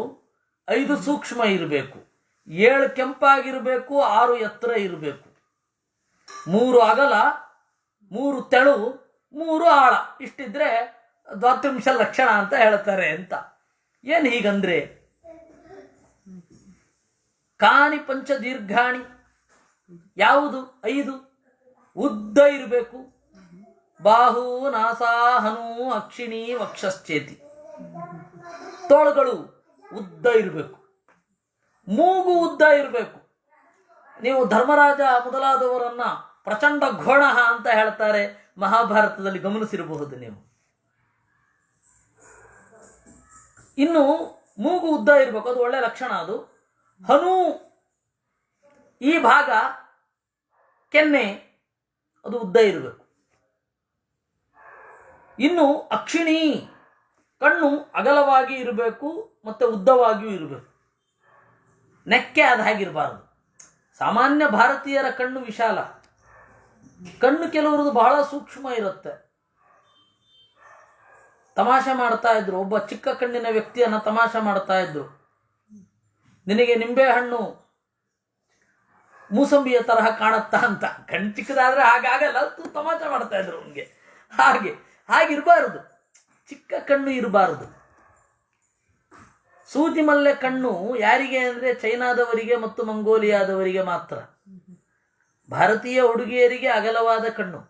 Speaker 1: 5 ಸೂಕ್ಷ್ಮ ಇರಬೇಕು, 7 ಕೆಂಪಾಗಿರಬೇಕು, 6 ಎತ್ತರ ಇರಬೇಕು, 3 ಅಗಲ, 3 ತೆಳು, 3 ಆಳ. ಇಷ್ಟಿದ್ರೆ ದ್ವಾತ್ರಿಂಶ ಲಕ್ಷಣ ಅಂತ ಹೇಳ್ತಾರೆ ಅಂತ. ಏನು ಹೀಗಂದ್ರೆ ಕಾನಿ ಪಂಚ ದೀರ್ಘಾಣಿ ಯಾವುದು? 5 ಉದ್ದ ಇರಬೇಕು. ಬಾಹು, ನಾಸಾ, ಹನು, ಅಕ್ಷಿಣಿ, ವಕ್ಷಶ್ಚೇತಿ. ತೋಳುಗಳು ಉದ್ದ ಇರಬೇಕು, ಮೂಗು ಉದ್ದ ಇರಬೇಕು. ನೀವು ಧರ್ಮರಾಜ ಮೊದಲಾದವರನ್ನ ಪ್ರಚಂಡ ಘೋಣ ಅಂತ ಹೇಳ್ತಾರೆ, ಮಹಾಭಾರತದಲ್ಲಿ ಗಮನಿಸಿರಬಹುದು ನೀವು. ಇನ್ನು ಮೂಗು ಉದ್ದ ಇರಬೇಕು, ಅದು ಒಳ್ಳೆ ಲಕ್ಷಣ. ಅದು ಹನು, ಈ ಭಾಗ ಕೆನ್ನೆ ಅದು ಉದ್ದ ಇರಬೇಕು. ಇನ್ನು ಅಕ್ಷಿಣಿ, ಕಣ್ಣು ಅಗಲವಾಗಿ ಇರಬೇಕು ಮತ್ತೆ ಉದ್ದವಾಗಿಯೂ ಇರಬೇಕು, ನೆಕ್ಕೆ ಆದ ಹಾಗಿರಬಾರದು. ಸಾಮಾನ್ಯ ಭಾರತೀಯರ ಕಣ್ಣು ವಿಶಾಲ, ಕಣ್ಣು ಕೆಲವರದು ಬಹಳ ಸೂಕ್ಷ್ಮ ಇರುತ್ತೆ. ತಮಾಷೆ ಮಾಡ್ತಾ ಇದ್ರು, ಒಬ್ಬ ಚಿಕ್ಕ ಕಣ್ಣಿನ ವ್ಯಕ್ತಿಯನ್ನ ತಮಾಷೆ ಮಾಡ್ತಾ ಇದ್ರು. ನಿನಗೆ ನಿಂಬೆ ಹಣ್ಣು ಮೂಸಂಬಿಯ ತರಹ ಕಾಣುತ್ತಾ ಅಂತ. ಕಣ್ಣು ಚಿಕ್ಕದಾದ್ರೆ ಹಾಗಾಗಲ್ಲ, ತಮಾಷೆ ಮಾಡ್ತಾ ಇದ್ರು ಅವನಿಗೆ. ಹಾಗಿರಬಾರದು, ಚಿಕ್ಕ ಕಣ್ಣು ಇರಬಾರದು. ಸೂಜಿ ಮಲ್ಲೆ ಕಣ್ಣು ಯಾರಿಗೆ ಅಂದರೆ ಚೈನಾದವರಿಗೆ ಮತ್ತು ಮಂಗೋಲಿಯಾದವರಿಗೆ ಮಾತ್ರ. ಭಾರತೀಯ ಹುಡುಗಿಯರಿಗೆ ಅಗಲವಾದ ಕಣ್ಣು,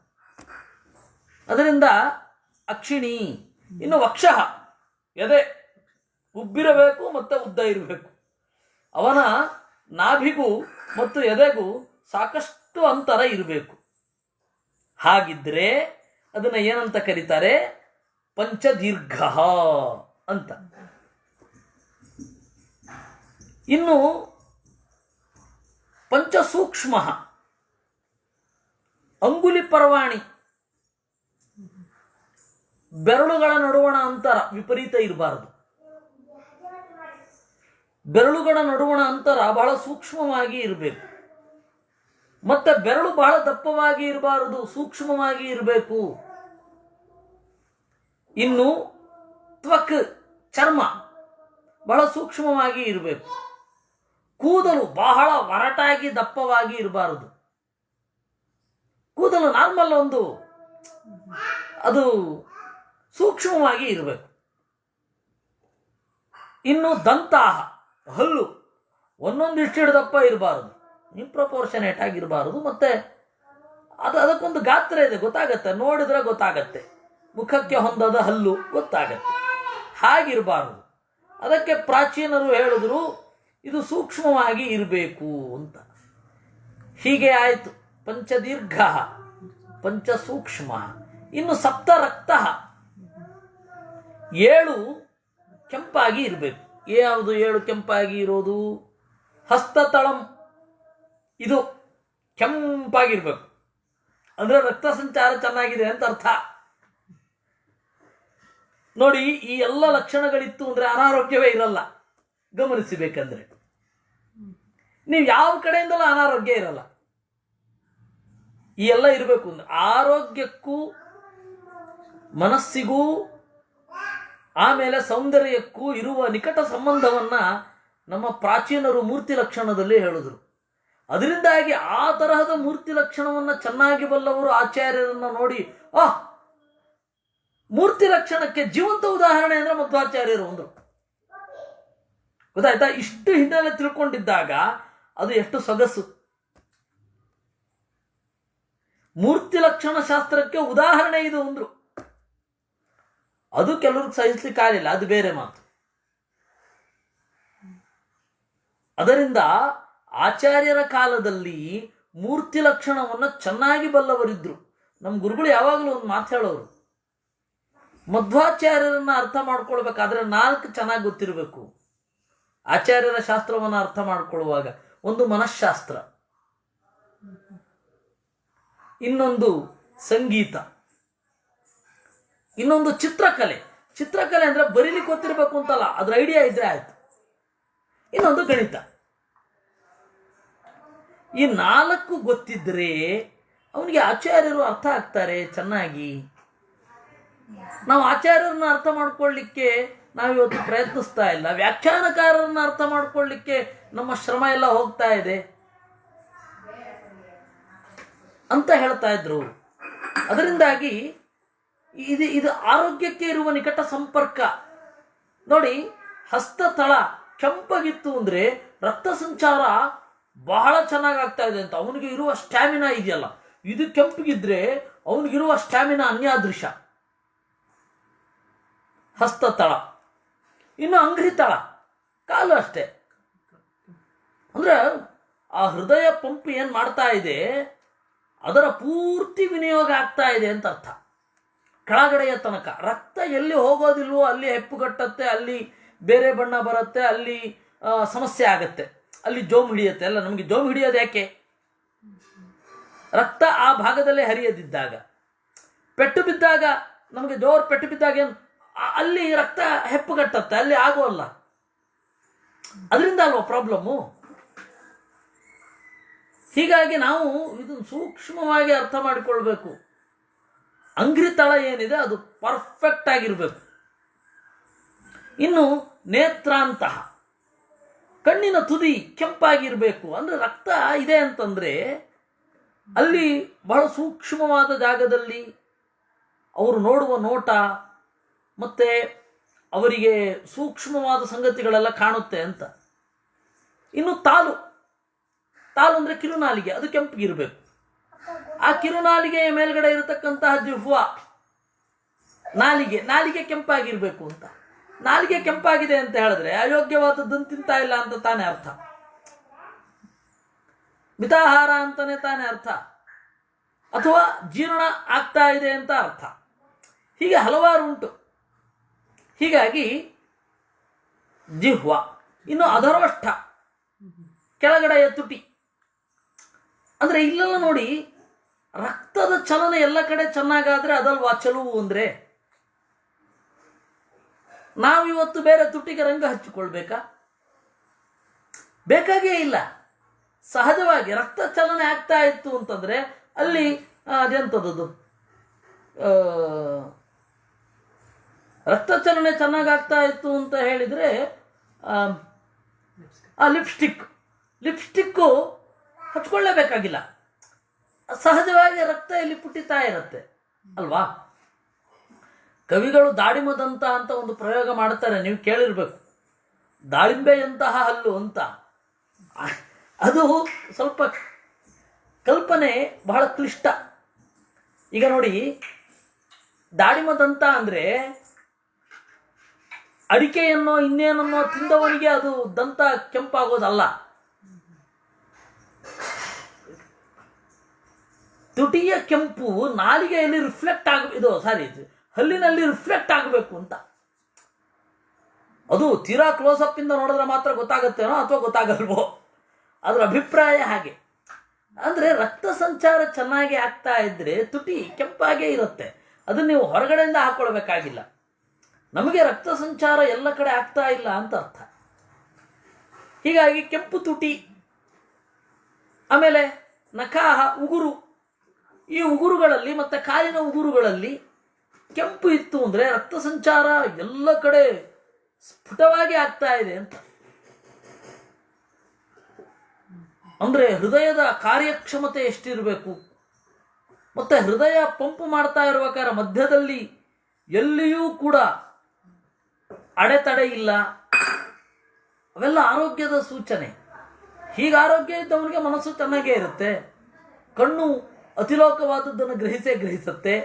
Speaker 1: ಅದರಿಂದ ಅಕ್ಷಿಣಿ. ಇನ್ನು ವಕ್ಷಃ, ಎದೆ ಉಬ್ಬಿರಬೇಕು ಮತ್ತು ಉದ್ದ ಇರಬೇಕು. ಅವನ ನಾಭಿಗೂ ಮತ್ತು ಎದೆಗೂ ಸಾಕಷ್ಟು ಅಂತರ ಇರಬೇಕು. ಹಾಗಿದ್ರೆ ಅದನ್ನು ಏನಂತ ಕರೀತಾರೆ? ಪಂಚದೀರ್ಘ ಅಂತ. ಇನ್ನು ಪಂಚಸೂಕ್ಷ್ಮ, ಅಂಗುಲಿ ಪರವಾಣಿ, ಬೆರಳುಗಳ ನಡುವಣ ಅಂತರ ವಿಪರೀತ ಇರಬಾರದು. ಬೆರಳುಗಳ ನಡುವಣ ಅಂತರ ಬಹಳ ಸೂಕ್ಷ್ಮವಾಗಿ ಇರಬೇಕು. ಮತ್ತೆ ಬೆರಳು ಬಹಳ ದಪ್ಪವಾಗಿ ಇರಬಾರದು, ಸೂಕ್ಷ್ಮವಾಗಿ ಇರಬೇಕು. ಇನ್ನು ತ್ವಕ್, ಚರ್ಮ ಬಹಳ ಸೂಕ್ಷ್ಮವಾಗಿ ಇರಬೇಕು. ಕೂದಲು ಬಹಳ ಒರಟಾಗಿ ದಪ್ಪವಾಗಿ ಇರಬಾರದು. ಕೂದಲು ನಾರ್ಮಲ್ ಅದು ಸೂಕ್ಷ್ಮವಾಗಿ ಇರಬೇಕು. ಇನ್ನು ದಂತಾಹ, ಹಲ್ಲು ಒಂದೊಂದಿಷ್ಟು ದಪ್ಪ ಇರಬಾರದು, ಇಂಪ್ರಪೋರ್ಷನೇಟ್ ಆಗಿರಬಾರದು. ಮತ್ತೆ ಅದಕ್ಕೊಂದು ಗಾತ್ರ ಇದೆ, ಗೊತ್ತಾಗತ್ತೆ, ನೋಡಿದ್ರೆ ಗೊತ್ತಾಗತ್ತೆ. ಮುಖಕ್ಕೆ ಹೊಂದದ ಹಲ್ಲು ಗೊತ್ತಾಗತ್ತೆ. ಹಾಗಿರಬಾರದು. ಅದಕ್ಕೆ ಪ್ರಾಚೀನರು ಹೇಳಿದ್ರು ಇದು ಸೂಕ್ಷ್ಮವಾಗಿ ಇರಬೇಕು ಅಂತ. ಹೀಗೆ ಆಯಿತು ಪಂಚದೀರ್ಘ, ಪಂಚಸೂಕ್ಷ್ಮ. ಇನ್ನು ಸಪ್ತ ರಕ್ತ, 7 ಕೆಂಪಾಗಿ ಇರಬೇಕು. ಯಾವುದು 7 ಕೆಂಪಾಗಿ ಇರೋದು? ಹಸ್ತತಳಂ, ಇದು ಕೆಂಪಾಗಿರ್ಬೇಕು. ಅಂದ್ರೆ ರಕ್ತ ಸಂಚಾರ ಚೆನ್ನಾಗಿದೆ ಅಂತ ಅರ್ಥ. ನೋಡಿ, ಈ ಎಲ್ಲ ಲಕ್ಷಣಗಳಿತ್ತು ಅಂದ್ರೆ ಅನಾರೋಗ್ಯವೇ ಇರಲ್ಲ. ಗಮನಿಸಬೇಕಂದ್ರೆ ನೀವು ಯಾವ ಕಡೆಯಿಂದಲೂ ಅನಾರೋಗ್ಯ ಇರಲ್ಲ. ಈ ಎಲ್ಲ ಇರಬೇಕು ಅಂದ್ರೆ ಆರೋಗ್ಯಕ್ಕೂ ಮನಸ್ಸಿಗೂ ಆಮೇಲೆ ಸೌಂದರ್ಯಕ್ಕೂ ಇರುವ ನಿಕಟ ಸಂಬಂಧವನ್ನ ನಮ್ಮ ಪ್ರಾಚೀನರು ಮೂರ್ತಿ ಲಕ್ಷಣದಲ್ಲಿ ಹೇಳಿದ್ರು. ಅದರಿಂದಾಗಿ ಆ ತರಹದ ಮೂರ್ತಿ ಲಕ್ಷಣವನ್ನು ಚೆನ್ನಾಗಿ ಬಲ್ಲವರು ಆಚಾರ್ಯರನ್ನ ನೋಡಿ, ಮೂರ್ತಿ ಲಕ್ಷಣಕ್ಕೆ ಜೀವಂತ ಉದಾಹರಣೆ ಅಂದ್ರೆ ಮಧ್ವಾಚಾರ್ಯರು ಅಂದ್ರು. ಗೊತ್ತಾಯ್ತಾ? ಇಷ್ಟು ಹಿನ್ನೆಲೆ ತಿಳ್ಕೊಂಡಿದ್ದಾಗ ಅದು ಎಷ್ಟು ಸೊಗಸು. ಮೂರ್ತಿ ಲಕ್ಷಣ ಶಾಸ್ತ್ರಕ್ಕೆ ಉದಾಹರಣೆ ಇದು ಅಂದ್ರು. ಅದು ಕೆಲವ್ರಿಗೆ ಸಹಿಸ್ಲಿಕ್ಕಾಗಲಿಲ್ಲ, ಅದು ಬೇರೆ ಮಾತು. ಅದರಿಂದ ಆಚಾರ್ಯರ ಕಾಲದಲ್ಲಿ ಮೂರ್ತಿ ಲಕ್ಷಣವನ್ನು ಚೆನ್ನಾಗಿ ಬಲ್ಲವರಿದ್ರು. ನಮ್ಮ ಗುರುಗಳು ಯಾವಾಗಲೂ ಒಂದು ಮಾತು ಹೇಳೋರು, ಮಧ್ವಾಚಾರ್ಯರನ್ನ ಅರ್ಥ ಮಾಡ್ಕೊಳ್ಬೇಕಾದ್ರೆ 4 ಚೆನ್ನಾಗಿ ಗೊತ್ತಿರಬೇಕು. ಆಚಾರ್ಯರ ಶಾಸ್ತ್ರವನ್ನು ಅರ್ಥ ಮಾಡ್ಕೊಳ್ಳುವಾಗ ಒಂದು ಮನಃಶಾಸ್ತ್ರ, ಇನ್ನೊಂದು ಸಂಗೀತ, ಇನ್ನೊಂದು ಚಿತ್ರಕಲೆ. ಚಿತ್ರಕಲೆ ಅಂದ್ರೆ ಬರೀಲಿಕ್ಕೆ ಗೊತ್ತಿರಬೇಕು ಅಂತಲ್ಲ, ಅದ್ರ ಐಡಿಯಾ ಇದ್ರೆ ಆಯ್ತು. ಇನ್ನೊಂದು ಗಣಿತ. ಈ 4 ಗೊತ್ತಿದ್ರೆ ಅವನಿಗೆ ಆಚಾರ್ಯರು ಅರ್ಥ ಆಗ್ತಾರೆ ಚೆನ್ನಾಗಿ. ನಾವು ಆಚಾರ್ಯರನ್ನ ಅರ್ಥ ಮಾಡ್ಕೊಳ್ಳಿಕ್ಕೆ ನಾವಿವತ್ತು ಪ್ರಯತ್ನಿಸ್ತಾ ಇಲ್ಲ. ವ್ಯಾಖ್ಯಾನಕಾರರನ್ನ ಅರ್ಥ ಮಾಡ್ಕೊಳ್ಳಿಕ್ಕೆ ನಮ್ಮ ಶ್ರಮ ಎಲ್ಲ ಹೋಗ್ತಾ ಇದೆ ಅಂತ ಹೇಳ್ತಾ ಇದ್ರು. ಅದರಿಂದಾಗಿ ಇದು ಆರೋಗ್ಯಕ್ಕೆ ಇರುವ ನಿಕಟ ಸಂಪರ್ಕ. ನೋಡಿ, ಹಸ್ತತಳ ಕೆಂಪಗಿತ್ತು ಅಂದ್ರೆ ರಕ್ತ ಸಂಚಾರ ಬಹಳ ಚೆನ್ನಾಗಿ ಆಗ್ತಾ ಇದೆ ಅಂತ. ಅವನಿಗೆ ಇರುವ ಸ್ಟ್ಯಾಮಿನಾ ಇದೆಯಲ್ಲ, ಇದು ಕೆಂಪಗಿದ್ರೆ ಅವನಿಗಿರುವ ಸ್ಟ್ಯಾಮಿನಾ ಅನ್ಯಾದೃಶ. ಹಸ್ತತಳ. ಇನ್ನು ಅಂಗ್ರಿತಳ, ಕಾಲು ಅಷ್ಟೇ. ಅಂದ್ರೆ ಆ ಹೃದಯ ಪಂಪ್ ಏನ್ ಮಾಡ್ತಾ ಇದೆ ಅದರ ಪೂರ್ತಿ ವಿನಿಯೋಗ ಆಗ್ತಾ ಇದೆ ಅಂತ ಅರ್ಥ. ಕೆಳಗಡೆಯ ತನಕ ರಕ್ತ ಎಲ್ಲಿ ಹೋಗೋದಿಲ್ವೋ ಅಲ್ಲಿ ಹೆಪ್ಪುಗಟ್ಟತ್ತೆ, ಅಲ್ಲಿ ಬೇರೆ ಬಣ್ಣ ಬರುತ್ತೆ, ಅಲ್ಲಿ ಸಮಸ್ಯೆ ಆಗತ್ತೆ, ಅಲ್ಲಿ ಜೋಮ್ ಹಿಡಿಯುತ್ತೆ. ಅಲ್ಲ, ನಮಗೆ ಜೋಮ್ ಹಿಡಿಯೋದು ಯಾಕೆ? ರಕ್ತ ಆ ಭಾಗದಲ್ಲೇ ಹರಿಯದಿದ್ದಾಗ, ಪೆಟ್ಟು ಬಿದ್ದಾಗ, ನಮಗೆ ಜೋರ್ ಪೆಟ್ಟು ಬಿದ್ದಾಗ ಏನು ಅಲ್ಲಿ ರಕ್ತ ಹೆಪ್ಪುಗಟ್ಟತ್ತೆ, ಅಲ್ಲಿ ಆಗೋಲ್ಲ. ಅದರಿಂದ ಅಲ್ವಾ ಪ್ರಾಬ್ಲಮ್ಮು. ಹೀಗಾಗಿ ನಾವು ಇದನ್ನು ಸೂಕ್ಷ್ಮವಾಗಿ ಅರ್ಥ ಮಾಡಿಕೊಳ್ಬೇಕು. ಅಂಗ್ರಿತಳ ಏನಿದೆ ಅದು ಪರ್ಫೆಕ್ಟ್ ಆಗಿರಬೇಕು. ಇನ್ನು ನೇತ್ರಾಂತಹ, ಕಣ್ಣಿನ ತುದಿ ಕೆಂಪಾಗಿರಬೇಕು. ಅಂದರೆ ರಕ್ತ ಇದೆ ಅಂತಂದರೆ ಅಲ್ಲಿ ಬಹಳ ಸೂಕ್ಷ್ಮವಾದ ಜಾಗದಲ್ಲಿ ಅವರು ನೋಡುವ ನೋಟ ಮತ್ತು ಅವರಿಗೆ ಸೂಕ್ಷ್ಮವಾದ ಸಂಗತಿಗಳೆಲ್ಲ ಕಾಣುತ್ತೆ ಅಂತ. ಇನ್ನು ತಾಲು ಅಂದರೆ ಕಿರುನಾಲಿಗೆ, ಅದು ಕೆಂಪಗಿರಬೇಕು. ಆ ಕಿರುನಾಲಿಗೆಯ ಮೇಲ್ಗಡೆ ಇರತಕ್ಕಂತಹ ಜಿಹ್ವ, ನಾಲಿಗೆ ಕೆಂಪಾಗಿರ್ಬೇಕು ಅಂತ. ನಾಲಿಗೆ ಕೆಂಪಾಗಿದೆ ಅಂತ ಹೇಳಿದ್ರೆ ಅಯೋಗ್ಯವಾದದ್ದನ್ನು ತಿಂತಾ ಇಲ್ಲ ಅಂತ ತಾನೇ ಅರ್ಥ, ಮಿತಾಹಾರ ಅಂತಾನೆ ತಾನೇ ಅರ್ಥ, ಅಥವಾ ಜೀರ್ಣ ಆಗ್ತಾ ಇದೆ ಅಂತ ಅರ್ಥ. ಹೀಗೆ ಹಲವಾರು ಉಂಟು. ಹೀಗಾಗಿ ಜಿಹ್ವ. ಇನ್ನು ಅಧರೋಷ್ಠ, ಕೆಳಗಡೆಯ ತುಟಿ. ಅಂದರೆ ಇಲ್ಲೆಲ್ಲ ನೋಡಿ, ರಕ್ತದ ಚಲನೆ ಎಲ್ಲ ಕಡೆ ಚೆನ್ನಾಗಾದ್ರೆ ಅದಲ್ವಾ ಚಲುವು ಅಂದರೆ. ನಾವಿವತ್ತು ಬೇರೆ ತುಟಿಗೆ ರಂಗ ಹಚ್ಚಿಕೊಳ್ಬೇಕಾ? ಬೇಕಾಗೇ ಇಲ್ಲ. ಸಹಜವಾಗಿ ರಕ್ತ ಚಲನೆ ಆಗ್ತಾ ಇತ್ತು ಅಂತಂದರೆ ಅಲ್ಲಿ ಅದೆಂಥದ್ದು, ರಕ್ತ ಚಲನೆ ಚೆನ್ನಾಗಾಗ್ತಾ ಇತ್ತು ಅಂತ ಹೇಳಿದರೆ ಲಿಪ್ಸ್ಟಿಕ್ಕು ಹಚ್ಕೊಳ್ಳೇಬೇಕಾಗಿಲ್ಲ. ಸಹಜವಾಗಿ ರಕ್ತ ಇಲ್ಲಿ ಪುಟ್ಟಿತಾ ಇರುತ್ತೆ ಅಲ್ವಾ. ಕವಿಗಳು ದಾಳಿಮದಂತ ಅಂತ ಒಂದು ಪ್ರಯೋಗ ಮಾಡ್ತಾರೆ, ನೀವು ಕೇಳಿರ್ಬೇಕು. ದಾಳಿಂಬೆಯಂತಹ ಹಲ್ಲು ಅಂತ. ಅದು ಸ್ವಲ್ಪ ಕಲ್ಪನೆ ಬಹಳ ಕ್ಲಿಷ್ಟ. ಈಗ ನೋಡಿ, ದಾಳಿಮದಂತ ಅಂದರೆ ಅಡಿಕೆಯನ್ನೋ ಇನ್ನೇನನ್ನೋ ತಿಂದವನಿಗೆ ಅದು ದಂತ ಕೆಂಪಾಗೋದಲ್ಲ. ತುಟಿಯ ಕೆಂಪು ನಾಲಿಗೆಯಲ್ಲಿ ರಿಫ್ಲೆಕ್ಟ್ ಹಲ್ಲಿನಲ್ಲಿ ರಿಫ್ಲೆಕ್ಟ್ ಆಗಬೇಕು ಅಂತ. ಅದು ತೀರಾ ಕ್ಲೋಸಪ್ ಇಂದ ನೋಡಿದ್ರೆ ಮಾತ್ರ ಗೊತ್ತಾಗತ್ತೇನೋ ಅಥವಾ ಗೊತ್ತಾಗಲ್ವೋ, ಅದರ ಅಭಿಪ್ರಾಯ ಹಾಗೆ. ಅಂದರೆ ರಕ್ತ ಸಂಚಾರ ಚೆನ್ನಾಗಿ ಆಗ್ತಾ ಇದ್ರೆ ತುಟಿ ಕೆಂಪಾಗೇ ಇರುತ್ತೆ. ಅದನ್ನು ನೀವು ಹೊರಗಡೆಯಿಂದ ಹಾಕೊಳ್ಬೇಕಾಗಿಲ್ಲ. ನಮಗೆ ರಕ್ತ ಸಂಚಾರ ಎಲ್ಲ ಕಡೆ ಆಗ್ತಾ ಇಲ್ಲ ಅಂತ ಅರ್ಥ. ಹೀಗಾಗಿ ಕೆಂಪು ತುಟಿ. ಆಮೇಲೆ ನಖಾಹ, ಉಗುರು. ಈ ಉಗುರುಗಳಲ್ಲಿ ಮತ್ತು ಕಾಲಿನ ಉಗುರುಗಳಲ್ಲಿ ಕೆಂಪು ಇತ್ತು ಅಂದರೆ ರಕ್ತ ಸಂಚಾರ ಎಲ್ಲ ಕಡೆ ಸ್ಫುಟವಾಗಿ ಆಗ್ತಾ ಇದೆ ಅಂತ. ಅಂದರೆ ಹೃದಯದ ಕಾರ್ಯಕ್ಷಮತೆ ಎಷ್ಟಿರಬೇಕು. ಮತ್ತು ಹೃದಯ ಪಂಪು ಮಾಡ್ತಾ ಇರ್ಬೇಕಾದ್ರೆ ಮಧ್ಯದಲ್ಲಿ ಎಲ್ಲಿಯೂ ಕೂಡ ಅಡೆತಡೆ ಇಲ್ಲ. ಅವೆಲ್ಲ ಆರೋಗ್ಯದ ಸೂಚನೆ. ಹೀಗೆ ಆರೋಗ್ಯ ಇದ್ದವನಿಗೆ ಮನಸ್ಸು ಚೆನ್ನಾಗೇ ಇರುತ್ತೆ. ಕಣ್ಣು ಅತಿಲೋಕವಾದದ್ದನ್ನು ಗ್ರಹಿಸುತ್ತೆ.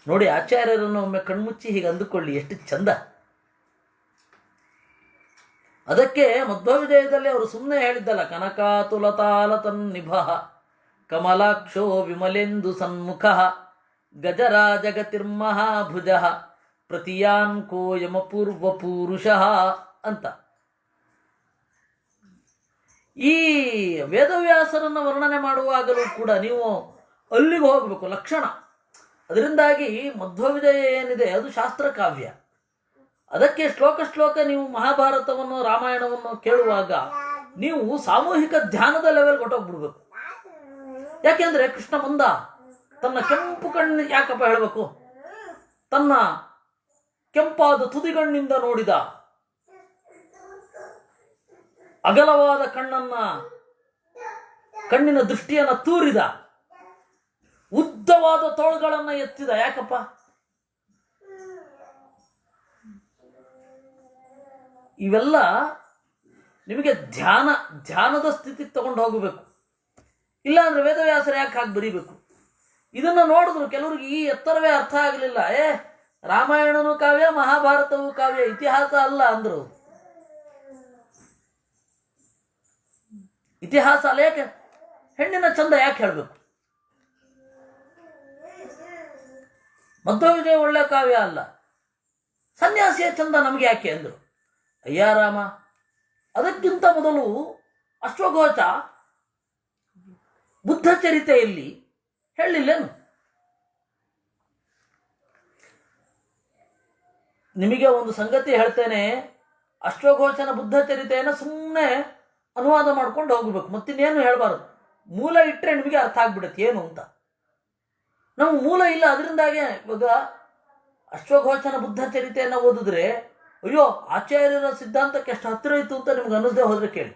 Speaker 1: ನೋಡಿ, ಆಚಾರ್ಯರನ್ನು ಒಮ್ಮೆ ಕಣ್ಮುಚ್ಚಿ ಹೀಗೆ ಅಂದುಕೊಳ್ಳಿ, ಎಷ್ಟು ಚಂದ. ಅದಕ್ಕೆ ಮಧ್ವವಿಜಯದಲ್ಲಿ ಅವರು ಸುಮ್ಮನೆ ಹೇಳಿದ್ದಲ್ಲ, ಕನಕಾತುಲತಾಲತನ್ನಿಭ ಕಮಲಾಕ್ಷೋ ವಿಮಲೇಂದು ಸನ್ಮುಖ ಗಜರಾಜಗತಿರ್ಮಹಾಭುಜ ಪ್ರತಿಯಾನ್ ಕೋ ಯಮಪೂರ್ವ ಪೂರುಷಃ ಅಂತ. ಈ ವೇದವ್ಯಾಸರನ್ನು ವರ್ಣನೆ ಮಾಡುವಾಗಲೂ ಕೂಡ ನೀವು ಅಲ್ಲಿಗೆ ಹೋಗಬೇಕು, ಲಕ್ಷಣ. ಅದರಿಂದಾಗಿ ಮಧ್ವವಿಜಯ ಏನಿದೆ ಅದು ಶಾಸ್ತ್ರಕಾವ್ಯ. ಅದಕ್ಕೆ ಶ್ಲೋಕ ನೀವು ಮಹಾಭಾರತವನ್ನು ರಾಮಾಯಣವನ್ನು ಕೇಳುವಾಗ ನೀವು ಸಾಮೂಹಿಕ ಧ್ಯಾನದ ಲೆವೆಲ್ ಹೊಟ್ಟೋಗ್ಬಿಡ್ಬೇಕು. ಯಾಕೆಂದ್ರೆ ಕೃಷ್ಣ ಬಂದ, ತನ್ನ ಕೆಂಪು ಕಣ್ಣು ಯಾಕಪ್ಪ ಹೇಳಬೇಕು, ತನ್ನ ಕೆಂಪಾದ ತುದಿಗಣ್ಣಿಂದ ನೋಡಿದ, ಅಗಲವಾದ ಕಣ್ಣಿನ ದೃಷ್ಟಿಯನ್ನು ತೂರಿದ, ಉದ್ದವಾದ ತೋಳುಗಳನ್ನು ಎತ್ತಿದ. ಯಾಕಪ್ಪ? ಇವೆಲ್ಲ ನಿಮಗೆ ಧ್ಯಾನದ ಸ್ಥಿತಿಗೆ ತಗೊಂಡು ಹೋಗಬೇಕು. ಇಲ್ಲ ಅಂದ್ರೆ ವೇದವ್ಯಾಸರು ಯಾಕೆ ಹಾಗೆ ಬರೀಬೇಕು? ಇದನ್ನು ನೋಡಿದ್ರು ಕೆಲವರಿಗೆ ಈ ಎತ್ತರವೇ ಅರ್ಥ ಆಗಲಿಲ್ಲ. ರಾಮಾಯಣನೂ ಕಾವ್ಯ, ಮಹಾಭಾರತವೂ ಕಾವ್ಯ, ಇತಿಹಾಸ ಅಲ್ಲ ಅಂದ್ರು. ಇತಿಹಾಸ ಅಲ್ಲ, ಯಾಕೆ ಹೆಣ್ಣಿನ ಚಂದ ಯಾಕೆ ಹೇಳಬೇಕು? ಮಧ್ವವಿಜಯ ಒಳ್ಳೆ ಕಾವ್ಯ ಅಲ್ಲ, ಸನ್ಯಾಸಿಯ ಚಂದ ನಮಗೆ ಯಾಕೆ ಅಂದರು. ಅಯ್ಯ ರಾಮ, ಅದಕ್ಕಿಂತ ಮೊದಲು ಅಶ್ವಘೋಷ ಬುದ್ಧ ಚರಿತೆಯಲ್ಲಿ ಹೇಳಿಲ್ಲೇನು? ನಿಮಗೆ ಒಂದು ಸಂಗತಿ ಹೇಳ್ತೇನೆ, ಅಶ್ವಘೋಷನ ಬುದ್ಧ ಚರಿತೆಯನ್ನು ಸುಮ್ಮನೆ ಅನುವಾದ ಮಾಡ್ಕೊಂಡು ಹೋಗ್ಬೇಕು, ಮತ್ತಿನ್ನೇನು ಹೇಳಬಾರ್ದು. ಮೂಲ ಇಟ್ಟರೆ ನಿಮಗೆ ಅರ್ಥ ಆಗ್ಬಿಡುತ್ತೆ ಏನು ಅಂತ. ನಮ್ಗೆ ಮೂಲ ಇಲ್ಲ, ಅದರಿಂದಾಗೆ ಇವಾಗ ಅಶ್ವಘೋಷನ ಬುದ್ಧ ಚರಿತೆಯನ್ನು ಓದಿದ್ರೆ ಅಯ್ಯೋ ಆಚಾರ್ಯರ ಸಿದ್ಧಾಂತಕ್ಕೆ ಎಷ್ಟು ಹತ್ತಿರ ಇತ್ತು ಅಂತ ನಿಮ್ಗೆ ಅನ್ನಿಸದೆ ಹೋದ್ರೆ ಕೇಳಿ.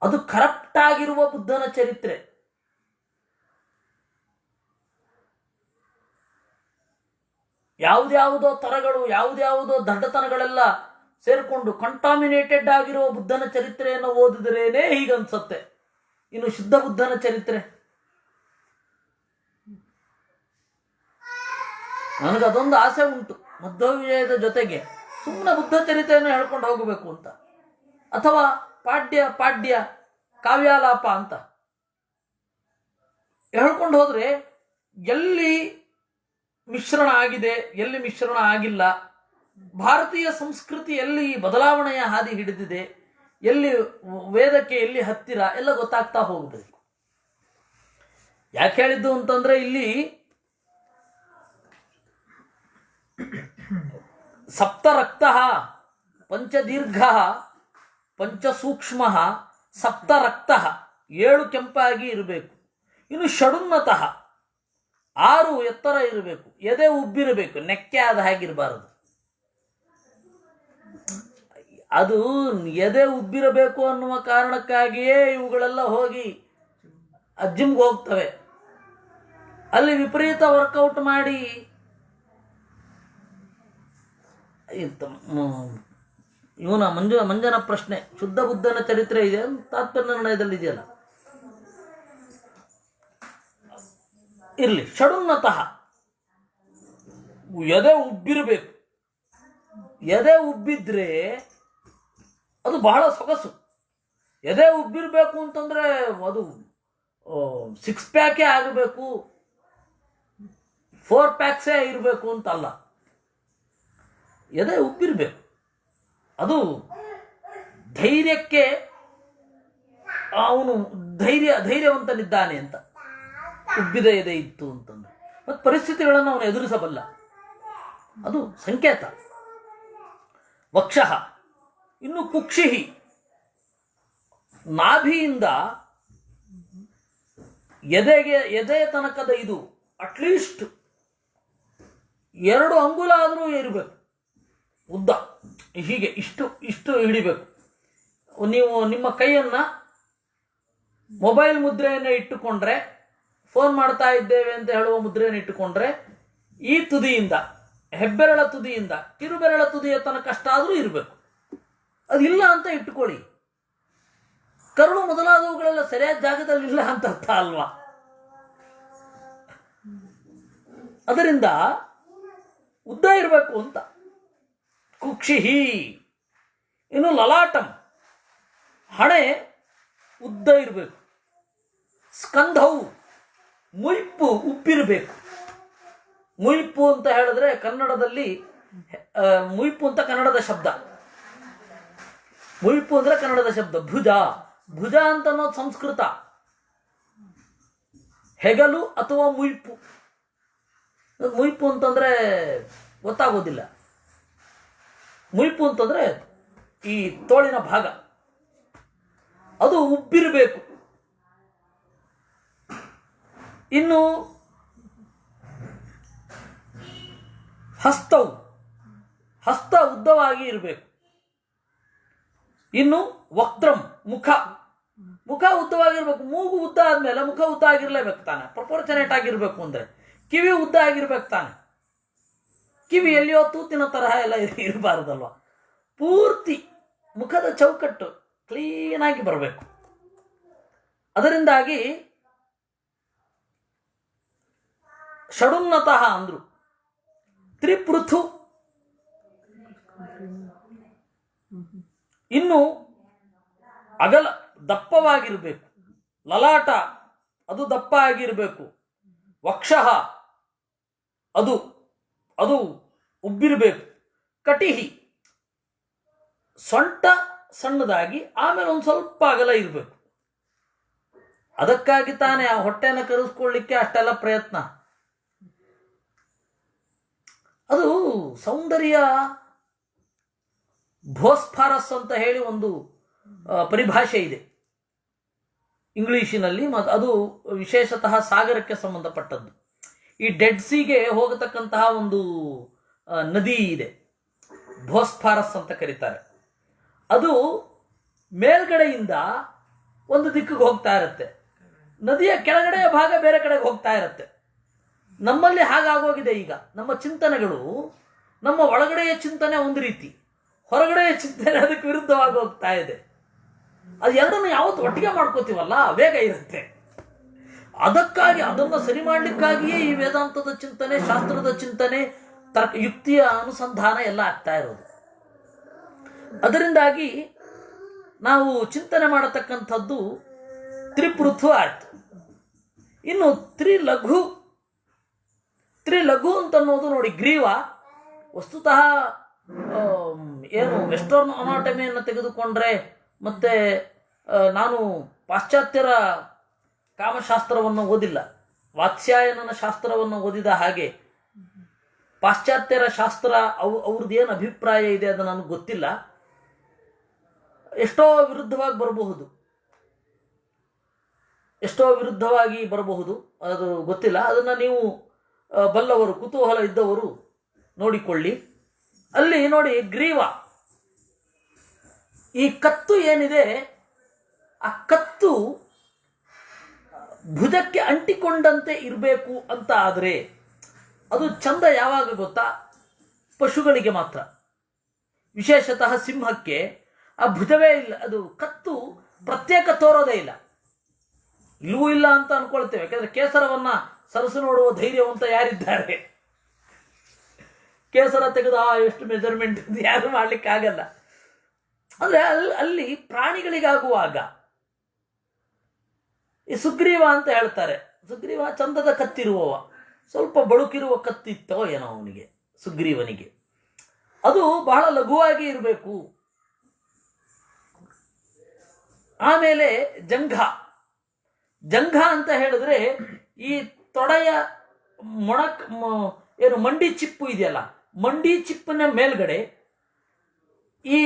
Speaker 1: ಅದು ಕರಪ್ಟ್ ಆಗಿರುವ ಬುದ್ಧನ ಚರಿತ್ರೆ. ಯಾವುದ್ಯಾವುದೋ ತರಗಳು, ಯಾವುದ್ಯಾವುದೋ ದಡ್ಡತನಗಳೆಲ್ಲ ಸೇರಿಕೊಂಡು ಕಂಟಾಮಿನೇಟೆಡ್ ಆಗಿರುವ ಬುದ್ಧನ ಚರಿತ್ರೆಯನ್ನು ಓದಿದ್ರೇನೆ ಹೀಗನ್ಸತ್ತೆ. ಇನ್ನು ಶುದ್ಧ ಬುದ್ಧನ ಚರಿತ್ರೆ, ನನಗದೊಂದು ಆಸೆ ಉಂಟು, ಮಧ್ವವಿಜಯದ ಜೊತೆಗೆ ಸುಮ್ಮನೆ ಬುದ್ಧ ಚರಿತ್ರೆಯನ್ನು ಹೇಳ್ಕೊಂಡು ಹೋಗಬೇಕು ಅಂತ, ಅಥವಾ ಪಾಡ್ಯ ಕಾವ್ಯಾಲಾಪ ಅಂತ ಹೇಳ್ಕೊಂಡು ಹೋದ್ರೆ ಎಲ್ಲಿ ಮಿಶ್ರಣ ಆಗಿದೆ, ಎಲ್ಲಿ ಮಿಶ್ರಣ ಆಗಿಲ್ಲ, ಭಾರತೀಯ ಸಂಸ್ಕೃತಿ ಎಲ್ಲಿ ಬದಲಾವಣೆಯ ಹಾದಿ ಹಿಡಿದಿದೆ, ಎಲ್ಲಿ ವೇದಕ್ಕೆ ಎಲ್ಲಿ ಹತ್ತಿರ ಎಲ್ಲ ಗೊತ್ತಾಗ್ತಾ ಹೋಗಬೇಕು. ಯಾಕೆ ಹೇಳಿದ್ದು ಅಂತಂದ್ರೆ ಇಲ್ಲಿ ಸಪ್ತರಕ್ತ ಪಂಚದೀರ್ಘ ಪಂಚಸೂಕ್ಷ್ಮ ಸಪ್ತರಕ್ತ 7 ಕೆಂಪಾಗಿ ಇರಬೇಕು. ಇನ್ನು ಷಡುನ್ನತಃ 6 ಎತ್ತರ ಇರಬೇಕು. ಎದೆ ಉಬ್ಬಿರಬೇಕು, ನೆಕ್ಕೆ ಆದ ಹಾಗಿರಬಾರದು. ಅದು ಎದೆ ಉಬ್ಬಿರಬೇಕು ಅನ್ನುವ ಕಾರಣಕ್ಕಾಗಿಯೇ ಇವುಗಳೆಲ್ಲ ಹೋಗಿ ಜಿಮ್ಗೆ ಹೋಗ್ತವೆ. ಅಲ್ಲಿ ವಿಪರೀತ ವರ್ಕೌಟ್ ಮಾಡಿ ಇವನ ಮಂಜನ ಪ್ರಶ್ನೆ, ಶುದ್ಧ ಬುದ್ಧನ ಚರಿತ್ರೆ ಇದೆ ತಾತ್ಪರ್ಯ ನಿರ್ಣಯದಲ್ಲಿ ಇದೆಯಲ್ಲ, ಇರ್ಲಿ. ಷಡುನ್ನತಃ ಎದೆ ಉಬ್ಬಿರಬೇಕು. ಎದೆ ಉಬ್ಬಿದ್ರೆ ಅದು ಬಹಳ ಸೊಗಸು. ಎದೆ ಉಬ್ಬಿರಬೇಕು ಅಂತಂದ್ರೆ ಅದು 6 ಪ್ಯಾಕೇ ಆಗಬೇಕು, 4 ಪ್ಯಾಕ್ಸೇ ಇರಬೇಕು ಅಂತಲ್ಲ. ಎದೆ ಉಬ್ಬಿರಬೇಕು. ಅದು ಧೈರ್ಯಕ್ಕೆ ಅವನು ಧೈರ್ಯವಂತನಿದ್ದಾನೆ ಅಂತ. ಉಬ್ಬಿದ ಎದೆ ಇತ್ತು ಅಂತಂದ್ರೆ ಮತ್ತು ಪರಿಸ್ಥಿತಿಗಳನ್ನು ಅವನು ಎದುರಿಸಬಲ್ಲ, ಅದು ಸಂಕೇತ. ವಕ್ಷಃ, ಇನ್ನು ಕುಕ್ಷಿಹಿ, ನಾಭಿಯಿಂದ ಎದೆಯ ತನಕದ ಇದು ಅಟ್ಲೀಸ್ಟ್ 2 ಅಂಗುಲ ಆದರೂ ಇರಬೇಕು ಉದ್ದ. ಹೀಗೆ ಇಷ್ಟು ಹಿಡಿಬೇಕು. ನೀವು ನಿಮ್ಮ ಕೈಯನ್ನು ಮೊಬೈಲ್ ಮುದ್ರೆಯನ್ನು ಇಟ್ಟುಕೊಂಡ್ರೆ, ಫೋನ್ ಮಾಡ್ತಾ ಇದ್ದೇವೆ ಅಂತ ಹೇಳುವ ಮುದ್ರೆಯನ್ನು ಇಟ್ಟುಕೊಂಡ್ರೆ, ಈ ತುದಿಯಿಂದ ಹೆಬ್ಬೆರಳ ತುದಿಯಿಂದ ಕಿರುಬೆರಳ ತುದಿಯ ತನಕ ಅಷ್ಟಾದರೂ ಇರಬೇಕು. ಅದಿಲ್ಲ ಅಂತ ಇಟ್ಟುಕೊಳ್ಳಿ, ಕರುಳು ಮೊದಲಾದವುಗಳೆಲ್ಲ ಸರಿಯಾದ ಜಾಗದಲ್ಲಿ ಇಲ್ಲ ಅಂತ ಅರ್ಥ ಅಲ್ವಾ? ಅದರಿಂದ ಉದ್ದ ಇರಬೇಕು ಅಂತ. ಕುಕ್ಷಿಹಿ. ಇನ್ನು ಲಲಾಟಂ, ಹಣೆ ಉದ್ದ ಇರಬೇಕು. ಸ್ಕಂಧವು, ಮುಯ್ಪು ಉಬ್ಬಿರಬೇಕು. ಮುಯ್ಪು ಅಂತ ಹೇಳಿದ್ರೆ ಕನ್ನಡದಲ್ಲಿ ಮುಯ್ಪು ಅಂತ ಕನ್ನಡದ ಶಬ್ದ. ಮುಯ್ಪು ಅಂದ್ರೆ ಕನ್ನಡದ ಶಬ್ದ. ಭುಜ ಅಂತ ಅನ್ನೋದು ಸಂಸ್ಕೃತ. ಹೆಗಲು ಅಥವಾ ಮುಯ್ಪು. ಮುಯ್ಪು ಅಂತಂದ್ರೆ ಗೊತ್ತಾಗೋದಿಲ್ಲ. ಮುಯ್ಪು ಅಂತಂದ್ರೆ ಈ ತೋಳಿನ ಭಾಗ, ಅದು ಉಬ್ಬಿರಬೇಕು. ಇನ್ನು ಹಸ್ತ ಉದ್ದವಾಗಿ ಇರಬೇಕು. ಇನ್ನು ವಕ್ತ್ರಂ, ಮುಖ ಉದ್ದವಾಗಿರ್ಬೇಕು. ಮೂಗು ಉದ್ದ ಆದ್ಮೇಲೆ ಮುಖ ಉದ್ದ ಆಗಿರ್ಲೇಬೇಕು ತಾನೆ, ಪ್ರಪೋರ್ಚನೇಟ್ ಆಗಿರ್ಬೇಕು. ಅಂದ್ರೆ ಕಿವಿ ಉದ್ದ ಆಗಿರ್ಬೇಕು ತಾನೆ. ಕಿವಿ ಎಲ್ಲಿಯೋ ತೂತಿನ ತರಹ ಎಲ್ಲ ಇರಬಾರ್ದಲ್ವ. ಪೂರ್ತಿ ಮುಖದ ಚೌಕಟ್ಟು ಕ್ಲೀನಾಗಿ ಬರಬೇಕು. ಅದರಿಂದಾಗಿ ಷಡುನ್ನತಃ ಅಂದ್ರು. ತ್ರಿಪೃಥು, ಇನ್ನು ಅಗಲ ದಪ್ಪವಾಗಿರಬೇಕು. ಲಲಾಟ ಅದು ದಪ್ಪ ಆಗಿರಬೇಕು. ವಕ್ಷಃ ಅದು ಉಬ್ಬಿರಬೇಕು. ಕಟಿಹಿ, ಸೊಂಟ ಸಣ್ಣದಾಗಿ ಆಮೇಲೆ ಒಂದು ಸ್ವಲ್ಪ ಅಗಲ ಇರಬೇಕು. ಅದಕ್ಕಾಗಿ ತಾನೇ ಆ ಹೊಟ್ಟೆನ ಕರೆಸ್ಕೊಳ್ಳಿಕ್ಕೆ ಅಷ್ಟೆಲ್ಲ ಪ್ರಯತ್ನ. ಅದು ಸೌಂದರ್ಯ ಭೋಸ್ಫಾರಸ್ ಅಂತ ಹೇಳಿ ಒಂದು ಪರಿಭಾಷೆ ಇದೆ ಇಂಗ್ಲಿಷಿನಲ್ಲಿ. ಅದು ವಿಶೇಷತಃ ಸಾಗರಕ್ಕೆ ಸಂಬಂಧಪಟ್ಟದ್ದು. ಈ ಡೆಡ್ ಸೀಗೆ ಹೋಗತಕ್ಕಂತಹ ಒಂದು ನದಿ ಇದೆ, ಭೋಸ್ಫಾರಸ್ ಅಂತ ಕರೀತಾರೆ. ಅದು ಮೇಲ್ಗಡೆಯಿಂದ ಒಂದು ದಿಕ್ಕಿಗೆ ಹೋಗ್ತಾ ಇರುತ್ತೆ, ನದಿಯ ಕೆಳಗಡೆಯ ಭಾಗ ಬೇರೆ ಕಡೆಗೆ ಹೋಗ್ತಾ ಇರುತ್ತೆ. ನಮ್ಮಲ್ಲಿ ಹಾಗಾಗೋಗಿದೆ. ಈಗ ನಮ್ಮ ಚಿಂತನೆಗಳು, ನಮ್ಮ ಒಳಗಡೆಯ ಚಿಂತನೆ ಒಂದು ರೀತಿ, ಹೊರಗಡೆಯ ಚಿಂತನೆ ಅದಕ್ಕೆ ವಿರುದ್ಧವಾಗಿ ಹೋಗ್ತಾ ಇದೆ. ಅದು ಎರಡನ್ನು ಯಾವತ್ತು ಒಟ್ಟಿಗೆ ಮಾಡ್ಕೋತೀವಲ್ಲ, ವೇಗ ಇರುತ್ತೆ. ಅದಕ್ಕಾಗಿ, ಅದನ್ನು ಸರಿ ಮಾಡಲಿಕ್ಕಾಗಿಯೇ ಈ ವೇದಾಂತದ ಚಿಂತನೆ, ಶಾಸ್ತ್ರದ ಚಿಂತನೆ, ಯುಕ್ತಿಯ ಅನುಸಂಧಾನ ಎಲ್ಲ ಆಗ್ತಾ ಇರೋದು. ಅದರಿಂದಾಗಿ ನಾವು ಚಿಂತನೆ ಮಾಡತಕ್ಕಂಥದ್ದು ತ್ರಿಪೃಥು ಆಯ್ತು. ಇನ್ನು ತ್ರಿಲಘು ಅಂತ ಅನ್ನೋದು ನೋಡಿ, ಗ್ರೀವ ವಸ್ತುತಃ ಏನು ವೆಸ್ಟರ್ನ್ ಅನಾಟಮಿಯನ್ನು ತೆಗೆದುಕೊಂಡ್ರೆ, ಮತ್ತೆ ನಾನು ಪಾಶ್ಚಾತ್ಯರ ಕಾಮಶಾಸ್ತ್ರವನ್ನು ಓದಿಲ್ಲ, ವಾತ್ಸ್ಯಾಯನನ ಶಾಸ್ತ್ರವನ್ನು ಓದಿದ ಹಾಗೆ ಪಾಶ್ಚಾತ್ಯರ ಶಾಸ್ತ್ರ ಅವ್ರದ್ದು ಏನು ಅಭಿಪ್ರಾಯ ಇದೆ ಅದು ನನಗೆ ಗೊತ್ತಿಲ್ಲ. ಎಷ್ಟೋ ವಿರುದ್ಧವಾಗಿ ಬರಬಹುದು, ಅದು ಗೊತ್ತಿಲ್ಲ. ಅದನ್ನು ನೀವು ಬಲ್ಲವರು, ಕುತೂಹಲ ಇದ್ದವರು ನೋಡಿಕೊಳ್ಳಿ. ಅಲ್ಲಿ ನೋಡಿ, ಗ್ರೀವ, ಈ ಕತ್ತು ಏನಿದೆ, ಆ ಕತ್ತು ಭುಜಕ್ಕೆ ಅಂಟಿಕೊಂಡಂತೆ ಇರಬೇಕು ಅಂತ ಆದರೆ ಅದು ಚಂದ ಯಾವಾಗ ಗೊತ್ತಾ? ಪಶುಗಳಿಗೆ ಮಾತ್ರ. ವಿಶೇಷತಃ ಸಿಂಹಕ್ಕೆ ಆ ಭುಜವೇ ಇಲ್ಲ, ಅದು ಕತ್ತು ಪ್ರತ್ಯೇಕ ತೋರೋದೇ ಇಲ್ಲ. ಇಲ್ಲವೂ ಇಲ್ಲ ಅಂತ ಅನ್ಕೊಳ್ತೇವೆ, ಯಾಕಂದ್ರೆ ಕೇಸರವನ್ನ ಸರಸು ನೋಡುವ ಧೈರ್ಯವಂತ ಯಾರಿದ್ದಾರೆ? ಕೇಸರ ತೆಗೆದು ಎಷ್ಟು ಮೆಜರ್ಮೆಂಟ್ ಯಾರು ಮಾಡ್ಲಿಕ್ಕಾಗಲ್ಲ. ಅಂದ್ರೆ ಅಲ್ಲಿ ಪ್ರಾಣಿಗಳಿಗಾಗುವಾಗ ಈ ಸುಗ್ರೀವ ಅಂತ ಹೇಳ್ತಾರೆ. ಸುಗ್ರೀವ ಚಂದದ ಕತ್ತಿರುವವ, ಸ್ವಲ್ಪ ಬಳುಕಿರುವ ಕತ್ತಿತ್ತೋ ಏನೋ ಅವನಿಗೆ, ಸುಗ್ರೀವನಿಗೆ. ಅದು ಬಹಳ ಲಘುವಾಗಿ ಇರಬೇಕು. ಆಮೇಲೆ ಜಂಘ ಅಂತ ಹೇಳಿದ್ರೆ, ಈ ತೊಡೆಯ ಏನು ಮಂಡಿ ಚಿಪ್ಪು ಇದೆಯಲ್ಲ, ಮಂಡಿ ಚಿಪ್ಪಿನ ಮೇಲ್ಗಡೆ ಈ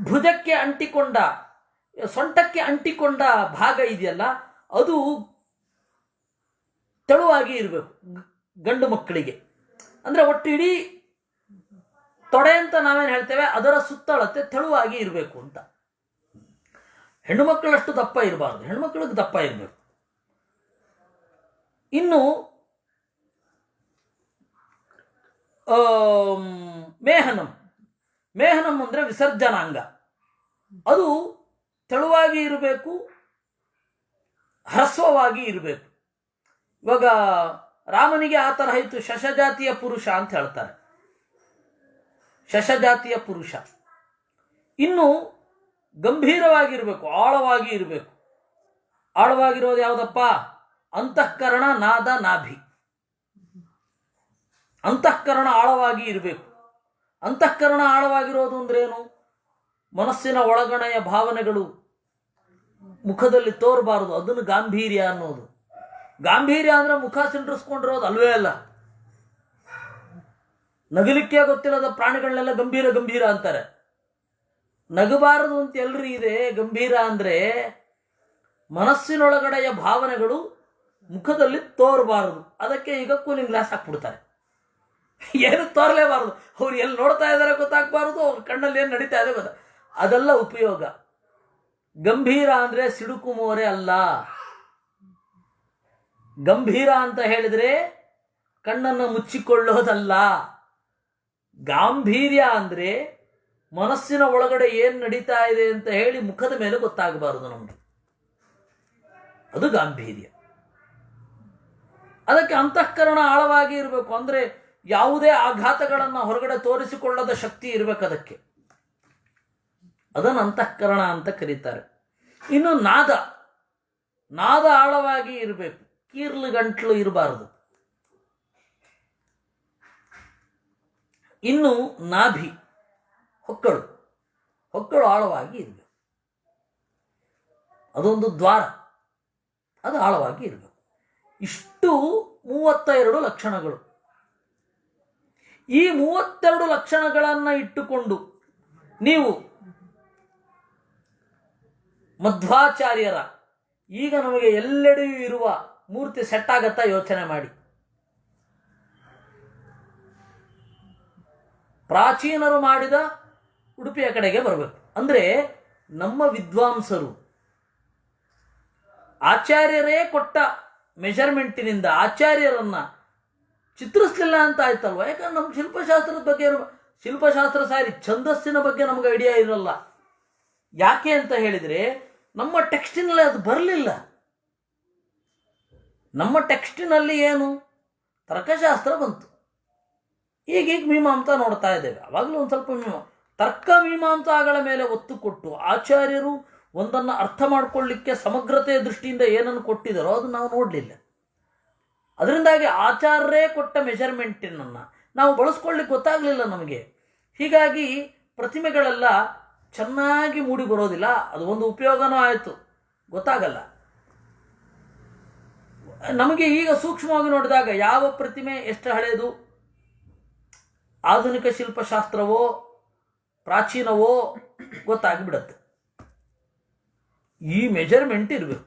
Speaker 1: ಭುಜಕ್ಕೆ ಅಂಟಿಕೊಂಡ, ಸೊಂಟಕ್ಕೆ ಅಂಟಿಕೊಂಡ ಭಾಗ ಇದೆಯಲ್ಲ, ಅದು ತೆಳುವಾಗಿ ಇರಬೇಕು ಗಂಡು ಮಕ್ಕಳಿಗೆ. ಅಂದ್ರೆ ಒಟ್ಟು ಇಡೀ ತೊಡೆ ಅಂತ ನಾವೇನು ಹೇಳ್ತೇವೆ, ಅದರ ಸುತ್ತಳತೆ ತೆಳುವಾಗಿ ಇರಬೇಕು ಅಂತ. ಹೆಣ್ಣು ಮಕ್ಕಳಷ್ಟು ದಪ್ಪ ಇರಬಾರ್ದು, ಹೆಣ್ಮಕ್ಳಿಗೆ ದಪ್ಪ ಇರಬೇಕು. ಇನ್ನು ಮೇಹನಂ ಅಂದ್ರೆ ವಿಸರ್ಜನಾಂಗ, ಅದು ತೆಳುವಾಗಿ ಇರಬೇಕು, ಹ್ರಸ್ವವಾಗಿ ಇರಬೇಕು. ಇವಾಗ ರಾಮನಿಗೆ ಆ ತರಹ ಇತ್ತು, ಶಶಜಾತಿಯ ಪುರುಷ ಅಂತ ಹೇಳ್ತಾರೆ, ಶಶಜಾತಿಯ ಪುರುಷ. ಇನ್ನು ಗಂಭೀರವಾಗಿರಬೇಕು, ಆಳವಾಗಿ ಇರಬೇಕು. ಆಳವಾಗಿರೋದು ಯಾವುದಪ್ಪ? ಅಂತಃಕರಣ, ನಾದ, ನಾಭಿ. ಅಂತಃಕರಣ ಆಳವಾಗಿ ಇರಬೇಕು. ಅಂತಃಕರಣ ಆಳವಾಗಿರೋದು ಅಂದ್ರೇನು? ಮನಸ್ಸಿನ ಒಳಗಣೆಯ ಭಾವನೆಗಳು ಮುಖದಲ್ಲಿ ತೋರಬಾರದು, ಅದನ್ನು ಗಾಂಭೀರ್ಯ ಅನ್ನೋದು. ಗಾಂಭೀರ್ಯ ಅಂದ್ರೆ ಮುಖ ಸಿಂಡ್ರಿಸ್ಕೊಂಡಿರೋದು ಅಲ್ವೇ ಅಲ್ಲ. ನಗಲಿಕ್ಕೆ ಗೊತ್ತಿಲ್ಲದ ಪ್ರಾಣಿಗಳನ್ನೆಲ್ಲ ಗಂಭೀರ ಅಂತಾರೆ. ನಗಬಾರದು ಅಂತ ಎಲ್ರಿ ಇದೆ. ಗಂಭೀರ ಅಂದ್ರೆ ಮನಸ್ಸಿನೊಳಗಡೆಯ ಭಾವನೆಗಳು ಮುಖದಲ್ಲಿ ತೋರಬಾರದು. ಅದಕ್ಕೆ ಈಗ ಕೂಲಿಂಗ್ ಗ್ಲಾಸ್ ಹಾಕ್ಬಿಡ್ತಾರೆ, ಏನು ತೋರಲೇಬಾರದು. ಅವ್ರು ಎಲ್ಲಿ ನೋಡ್ತಾ ಇದ್ದಾರೆ ಗೊತ್ತಾಗಬಾರದು, ಅವ್ರ ಕಣ್ಣಲ್ಲಿ ಏನು ನಡೀತಾ ಇದೆ ಗೊತ್ತಾ, ಅದೆಲ್ಲ ಉಪಯೋಗ. ಗಂಭೀರ ಅಂದ್ರೆ ಸಿಡುಕು ಮೋರೆ ಅಲ್ಲ. ಗಂಭೀರ ಅಂತ ಹೇಳಿದ್ರೆ ಕಣ್ಣನ್ನು ಮುಚ್ಚಿಕೊಳ್ಳೋದಲ್ಲ. ಗಾಂಭೀರ್ಯ ಅಂದ್ರೆ ಮನಸ್ಸಿನ ಒಳಗಡೆ ಏನ್ ನಡೀತಾ ಇದೆ ಅಂತ ಹೇಳಿ ಮುಖದ ಮೇಲೆ ಗೊತ್ತಾಗಬಾರದು ನಮ್ಗೆ, ಅದು ಗಾಂಭೀರ್ಯ. ಅದಕ್ಕೆ ಅಂತಃಕರಣ ಆಳವಾಗಿ ಇರಬೇಕು. ಅಂದ್ರೆ ಯಾವುದೇ ಆಘಾತಗಳನ್ನು ಹೊರಗಡೆ ತೋರಿಸಿಕೊಳ್ಳದ ಶಕ್ತಿ ಇರಬೇಕು ಅದಕ್ಕೆ, ಅದನ್ನು ಅಂತಃಕರಣ ಅಂತ ಕರೀತಾರೆ. ಇನ್ನು ನಾದ ಆಳವಾಗಿ ಇರಬೇಕು, ಕೀರ್ಲು ಗಂಟ್ಲು ಇರಬಾರದು. ಇನ್ನು ನಾಭಿ, ಹೊಕ್ಕಳು ಆಳವಾಗಿ ಇರಬೇಕು. ಅದೊಂದು ದ್ವಾರ, ಅದು ಆಳವಾಗಿ ಇರಬೇಕು. ಇಷ್ಟು 32 ಲಕ್ಷಣಗಳು. ಈ 32 ಲಕ್ಷಣಗಳನ್ನು ಇಟ್ಟುಕೊಂಡು ನೀವು ಮಧ್ವಾಚಾರ್ಯರ ಈಗ ನಮಗೆ ಎಲ್ಲೆಡೆಯೂ ಇರುವ ಮೂರ್ತಿ ಸೆಟ್ ಆಗತ್ತಾ ಯೋಚನೆ ಮಾಡಿ. ಪ್ರಾಚೀನರು ಮಾಡಿದ ಉಡುಪಿಯ ಕಡೆಗೆ ಬರಬೇಕು. ಅಂದರೆ ನಮ್ಮ ವಿದ್ವಾಂಸರು ಆಚಾರ್ಯರೇ ಕೊಟ್ಟ ಮೆಷರ್ಮೆಂಟಿನಿಂದ ಆಚಾರ್ಯರನ್ನ ಚಿತ್ರಿಸಲಿಲ್ಲ ಅಂತ ಆಯ್ತಲ್ವ. ಯಾಕಂದ್ರೆ ನಮ್ಮ ಶಿಲ್ಪಶಾಸ್ತ್ರದ ಬಗ್ಗೆ ಶಿಲ್ಪಶಾಸ್ತ್ರ ಸಾರಿ ಛಂದಸ್ಸಿನ ಬಗ್ಗೆ ನಮ್ಗೆ ಐಡಿಯಾ ಇರಲ್ಲ. ಯಾಕೆ ಅಂತ ಹೇಳಿದರೆ ನಮ್ಮ ಟೆಕ್ಸ್ಟಿನಲ್ಲಿ ಅದು ಬರಲಿಲ್ಲ. ನಮ್ಮ ಟೆಕ್ಸ್ಟಿನಲ್ಲಿ ಏನು ತರ್ಕಶಾಸ್ತ್ರ ಬಂತು. ಈಗೀಗ ಮೀಮಾಂಸ ನೋಡ್ತಾ ಇದ್ದೇವೆ. ಅವಾಗಲೂ ಒಂದು ಸ್ವಲ್ಪ ತರ್ಕ ಮೀಮಾಂಸಾಗಳ ಮೇಲೆ ಒತ್ತು ಕೊಟ್ಟು ಆಚಾರ್ಯರು ಒಂದನ್ನು ಅರ್ಥ ಮಾಡಿಕೊಳ್ಳಿಕ್ಕೆ ಸಮಗ್ರತೆಯ ದೃಷ್ಟಿಯಿಂದ ಏನನ್ನು ಕೊಟ್ಟಿದ್ದಾರೋ ಅದು ನಾವು ನೋಡಲಿಲ್ಲ. ಅದರಿಂದಾಗಿ ಆಚಾರ್ಯರೇ ಕೊಟ್ಟ ಮೆಷರ್ಮೆಂಟನ್ನು ನಾವು ಬಳಸ್ಕೊಳ್ಳಿಕ್ಕೆ ಗೊತ್ತಾಗಲಿಲ್ಲ ನಮಗೆ. ಹೀಗಾಗಿ ಪ್ರತಿಮೆಗಳೆಲ್ಲ ಚೆನ್ನಾಗಿ ಮೂಡಿ ಬರೋದಿಲ್ಲ. ಅದು ಒಂದು ಉಪಯೋಗನೂ ಆಯಿತು, ಗೊತ್ತಾಗಲ್ಲ ನಮಗೆ. ಈಗ ಸೂಕ್ಷ್ಮವಾಗಿ ನೋಡಿದಾಗ ಯಾವ ಪ್ರತಿಮೆ ಎಷ್ಟು ಹಳೆಯದು, ಆಧುನಿಕ ಶಿಲ್ಪಶಾಸ್ತ್ರವೋ ಪ್ರಾಚೀನವೋ ಗೊತ್ತಾಗಿಬಿಡತ್ತೆ. ಈ ಮೆಜರ್ಮೆಂಟ್ ಇರಬೇಕು.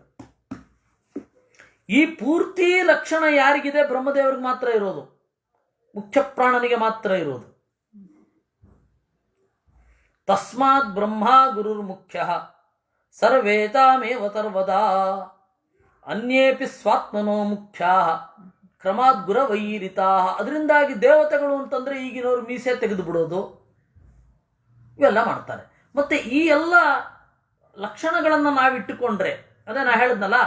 Speaker 1: ಈ ಪೂರ್ತಿ ಲಕ್ಷಣ ಯಾರಿಗಿದೆ? ಬ್ರಹ್ಮದೇವರಿಗೆ ಮಾತ್ರ ಇರೋದು, ಮುಖ್ಯ ಪ್ರಾಣನಿಗೆ ಮಾತ್ರ ಇರೋದು. ತಸ್ಮಾತ್ ಬ್ರಹ್ಮ ಗುರುರ್ ಮುಖ್ಯ ಸರ್ವೇತಾಮೇವ ಸರ್ವದಾ ಅನ್ಯೇಪಿ ಸ್ವಾತ್ಮನೋ ಮುಖ್ಯ ಕ್ರಮಾತ್ ಗುರವೈರಿತಾ. ಅದರಿಂದಾಗಿ ದೇವತೆಗಳು ಅಂತಂದ್ರೆ ಈಗಿನವರು ಮೀಸೆ ತೆಗೆದು ಬಿಡೋದು ಇವೆಲ್ಲ ಮಾಡ್ತಾರೆ. ಮತ್ತೆ ಈ ಎಲ್ಲ ಲಕ್ಷಣಗಳನ್ನು ನಾವಿಟ್ಟುಕೊಂಡ್ರೆ, ಅದೇ ನಾ ಹೇಳಿದ್ನಲ್ಲ,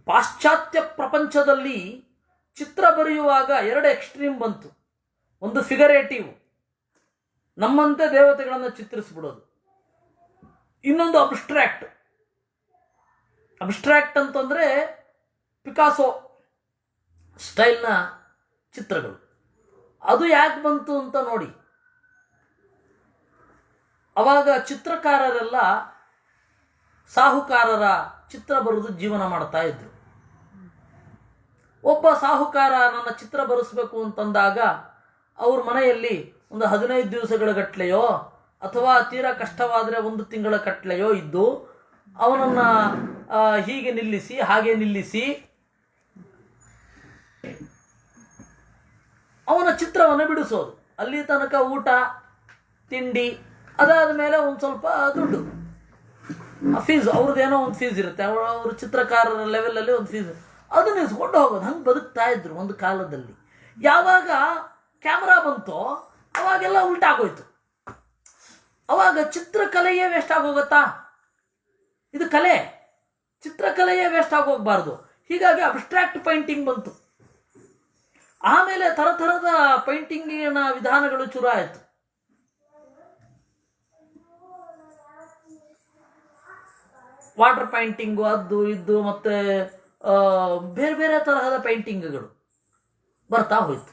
Speaker 1: ಪಾಶ್ಚಾತ್ಯ ಪ್ರಪಂಚದಲ್ಲಿ ಚಿತ್ರ ಬರೆಯುವಾಗ ಎರಡು ಎಕ್ಸ್ಟ್ರೀಮ್ ಬಂತು. ಒಂದು ಫಿಗರೇಟಿವ್, ನಮ್ಮಂತೆ ದೇವತೆಗಳನ್ನು ಚಿತ್ರಿಸ್ಬಿಡೋದು. ಇನ್ನೊಂದು ಅಬ್ಸ್ಟ್ರಾಕ್ಟ್. ಅಬ್ಸ್ಟ್ರಾಕ್ಟ್ ಅಂತಂದರೆ ಪಿಕಾಸೋ ಸ್ಟೈಲ್ನ ಚಿತ್ರಗಳು. ಅದು ಯಾಕೆ ಬಂತು ಅಂತ ನೋಡಿ. ಅವಾಗ ಚಿತ್ರಕಾರರೆಲ್ಲ ಸಾಹುಕಾರರ ಚಿತ್ರ ಬರೆದು ಜೀವನ ಮಾಡ್ತಾ ಇದ್ರು. ಒಬ್ಬ ಸಾಹುಕಾರ ನನ್ನ ಚಿತ್ರ ಬರೆಸ್ಬೇಕು ಅಂತಂದಾಗ ಅವ್ರ ಮನೆಯಲ್ಲಿ ಒಂದು 15 ದಿವಸಗಳ ಗಟ್ಟಲೆಯೋ ಅಥವಾ ತೀರಾ ಕಷ್ಟವಾದರೆ 1 ತಿಂಗಳ ಕಟ್ಟಲೆಯೋ ಇದ್ದು ಅವನನ್ನು ಹೀಗೆ ನಿಲ್ಲಿಸಿ ಹಾಗೆ ನಿಲ್ಲಿಸಿ ಅವನ ಚಿತ್ರವನ್ನು ಬಿಡಿಸೋದು. ಅಲ್ಲಿ ತನಕ ಊಟ ತಿಂಡಿ, ಅದಾದ ಮೇಲೆ ಒಂದು ಸ್ವಲ್ಪ ದುಡ್ಡು, ಫೀಸ್, ಅವ್ರದ್ದೇನೋ ಒಂದು ಫೀಸ್ ಇರುತ್ತೆ, ಅವ್ರ ಚಿತ್ರಕಾರರ ಲೆವೆಲಲ್ಲಿ ಒಂದು ಫೀಸ್, ಅದನ್ನ ಇಸ್ಕೊಂಡು ಹೋಗೋದು. ಹಂಗೆ ಬದುಕ್ತಾ ಇದ್ರು ಒಂದು ಕಾಲದಲ್ಲಿ. ಯಾವಾಗ ಕ್ಯಾಮ್ರಾ ಬಂತೋ ಅವಾಗೆಲ್ಲ ಉಲ್ಟಾಗೋಯ್ತು. ಅವಾಗ ಚಿತ್ರಕಲೆಯೇ ವೇಸ್ಟ್ ಆಗೋಗತ್ತಾ? ಇದು ಕಲೆ, ಚಿತ್ರಕಲೆಯೇ ವೇಸ್ಟ್ ಆಗೋಗ್ಬಾರ್ದು. ಹೀಗಾಗಿ ಅಬ್ಸ್ಟ್ರಾಕ್ಟ್ ಪೈಂಟಿಂಗ್ ಬಂತು. ಆಮೇಲೆ ಥರದ ಪೈಂಟಿಂಗಿನ ವಿಧಾನಗಳು ಶುರು ಆಯಿತು. ವಾಟರ್ ಪೈಂಟಿಂಗು, ಅದು ಇದು, ಮತ್ತೆ ಬೇರೆ ಬೇರೆ ತರಹದ ಪೈಂಟಿಂಗ್ಗಳು ಬರ್ತಾ ಹೋಯ್ತು.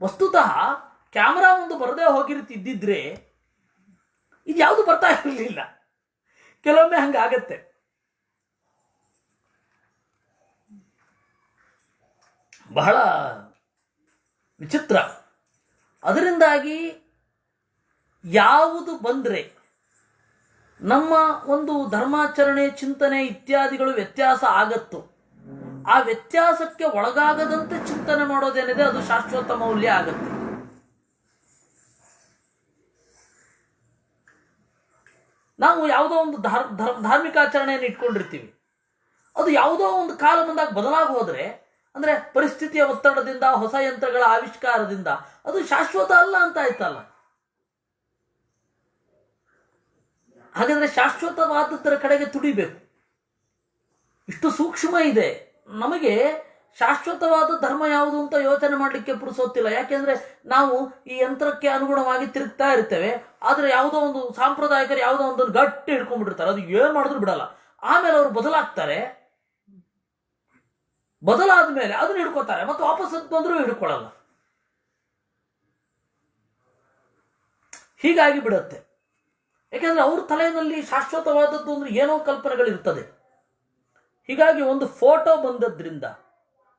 Speaker 1: ವಸ್ತುತಃ ಕ್ಯಾಮ್ರಾ ಒಂದು ಬರದೇ ಹೋಗಿರ್ತಿದ್ದಿದ್ರೆ ಇದು ಯಾವುದು ಬರ್ತಾ ಇರಲಿಲ್ಲ. ಕೆಲವೊಮ್ಮೆ ಹಂಗಾಗತ್ತೆ. ಬಹಳ ವಿಚಿತ್ರ. ಅದರಿಂದಾಗಿ ಯಾವುದು ಬಂದರೆ ನಮ್ಮ ಒಂದು ಧರ್ಮಾಚರಣೆ, ಚಿಂತನೆ ಇತ್ಯಾದಿಗಳು ವ್ಯತ್ಯಾಸ ಆಗತ್ತೋ, ಆ ವ್ಯತ್ಯಾಸಕ್ಕೆ ಒಳಗಾಗದಂತೆ ಚಿಂತನೆ ಮಾಡೋದೇನಿದೆ ಅದು ಶಾಶ್ವತ ಮೌಲ್ಯ ಆಗತ್ತೆ. ನಾವು ಯಾವುದೋ ಒಂದು ಧಾರ್ಮಿಕ ಆಚರಣೆಯನ್ನು ಇಟ್ಕೊಂಡಿರ್ತೀವಿ. ಅದು ಯಾವುದೋ ಒಂದು ಕಾಲ ಬಂದಾಗ ಬದಲಾಗಿ ಹೋದರೆ, ಅಂದರೆ ಪರಿಸ್ಥಿತಿಯ ಒತ್ತಡದಿಂದ, ಹೊಸ ಯಂತ್ರಗಳ ಆವಿಷ್ಕಾರದಿಂದ ಅದು ಶಾಶ್ವತ ಅಲ್ಲ ಅಂತ ಆಯ್ತಲ್ಲ. ಹಾಗಾದರೆ ಶಾಶ್ವತವಾದದ್ದರ ಕಡೆಗೆ ತುಡಿಬೇಕು. ಇಷ್ಟು ಸೂಕ್ಷ್ಮ ಇದೆ. ನಮಗೆ ಶಾಶ್ವತವಾದ ಧರ್ಮ ಯಾವುದು ಅಂತ ಯೋಚನೆ ಮಾಡಲಿಕ್ಕೆ ಪುರುಸೋತಿಲ್ಲ. ಯಾಕೆಂದರೆ ನಾವು ಈ ಯಂತ್ರಕ್ಕೆ ಅನುಗುಣವಾಗಿ ತಿರುಗ್ತಾ ಇರ್ತೇವೆ. ಆದರೆ ಯಾವುದೋ ಒಂದು ಸಾಂಪ್ರದಾಯಿಕರು ಯಾವುದೋ ಒಂದು ಗಟ್ಟಿ ಹಿಡ್ಕೊಂಡ್ಬಿಟ್ಟಿರ್ತಾರೆ, ಅದು ಏನು ಮಾಡಿದ್ರು ಬಿಡಲ್ಲ. ಆಮೇಲೆ ಅವರು ಬದಲಾಗ್ತಾರೆ, ಬದಲಾದ ಮೇಲೆ ಅದನ್ನ ಹಿಡ್ಕೋತಾರೆ, ಮತ್ತು ವಾಪಸ್ ಬಂದರೂ ಹಿಡ್ಕೊಳ್ಳಲ್ಲ. ಹೀಗಾಗಿ ಬಿಡುತ್ತೆ. ಯಾಕೆಂದ್ರೆ ಅವ್ರ ತಲೆಯಲ್ಲಿ ಶಾಶ್ವತವಾದದ್ದು ಅಂದ್ರೆ ಏನೋ ಕಲ್ಪನೆಗಳಿರ್ತದೆ. ಹೀಗಾಗಿ ಒಂದು ಫೋಟೋ ಬಂದದ್ರಿಂದ,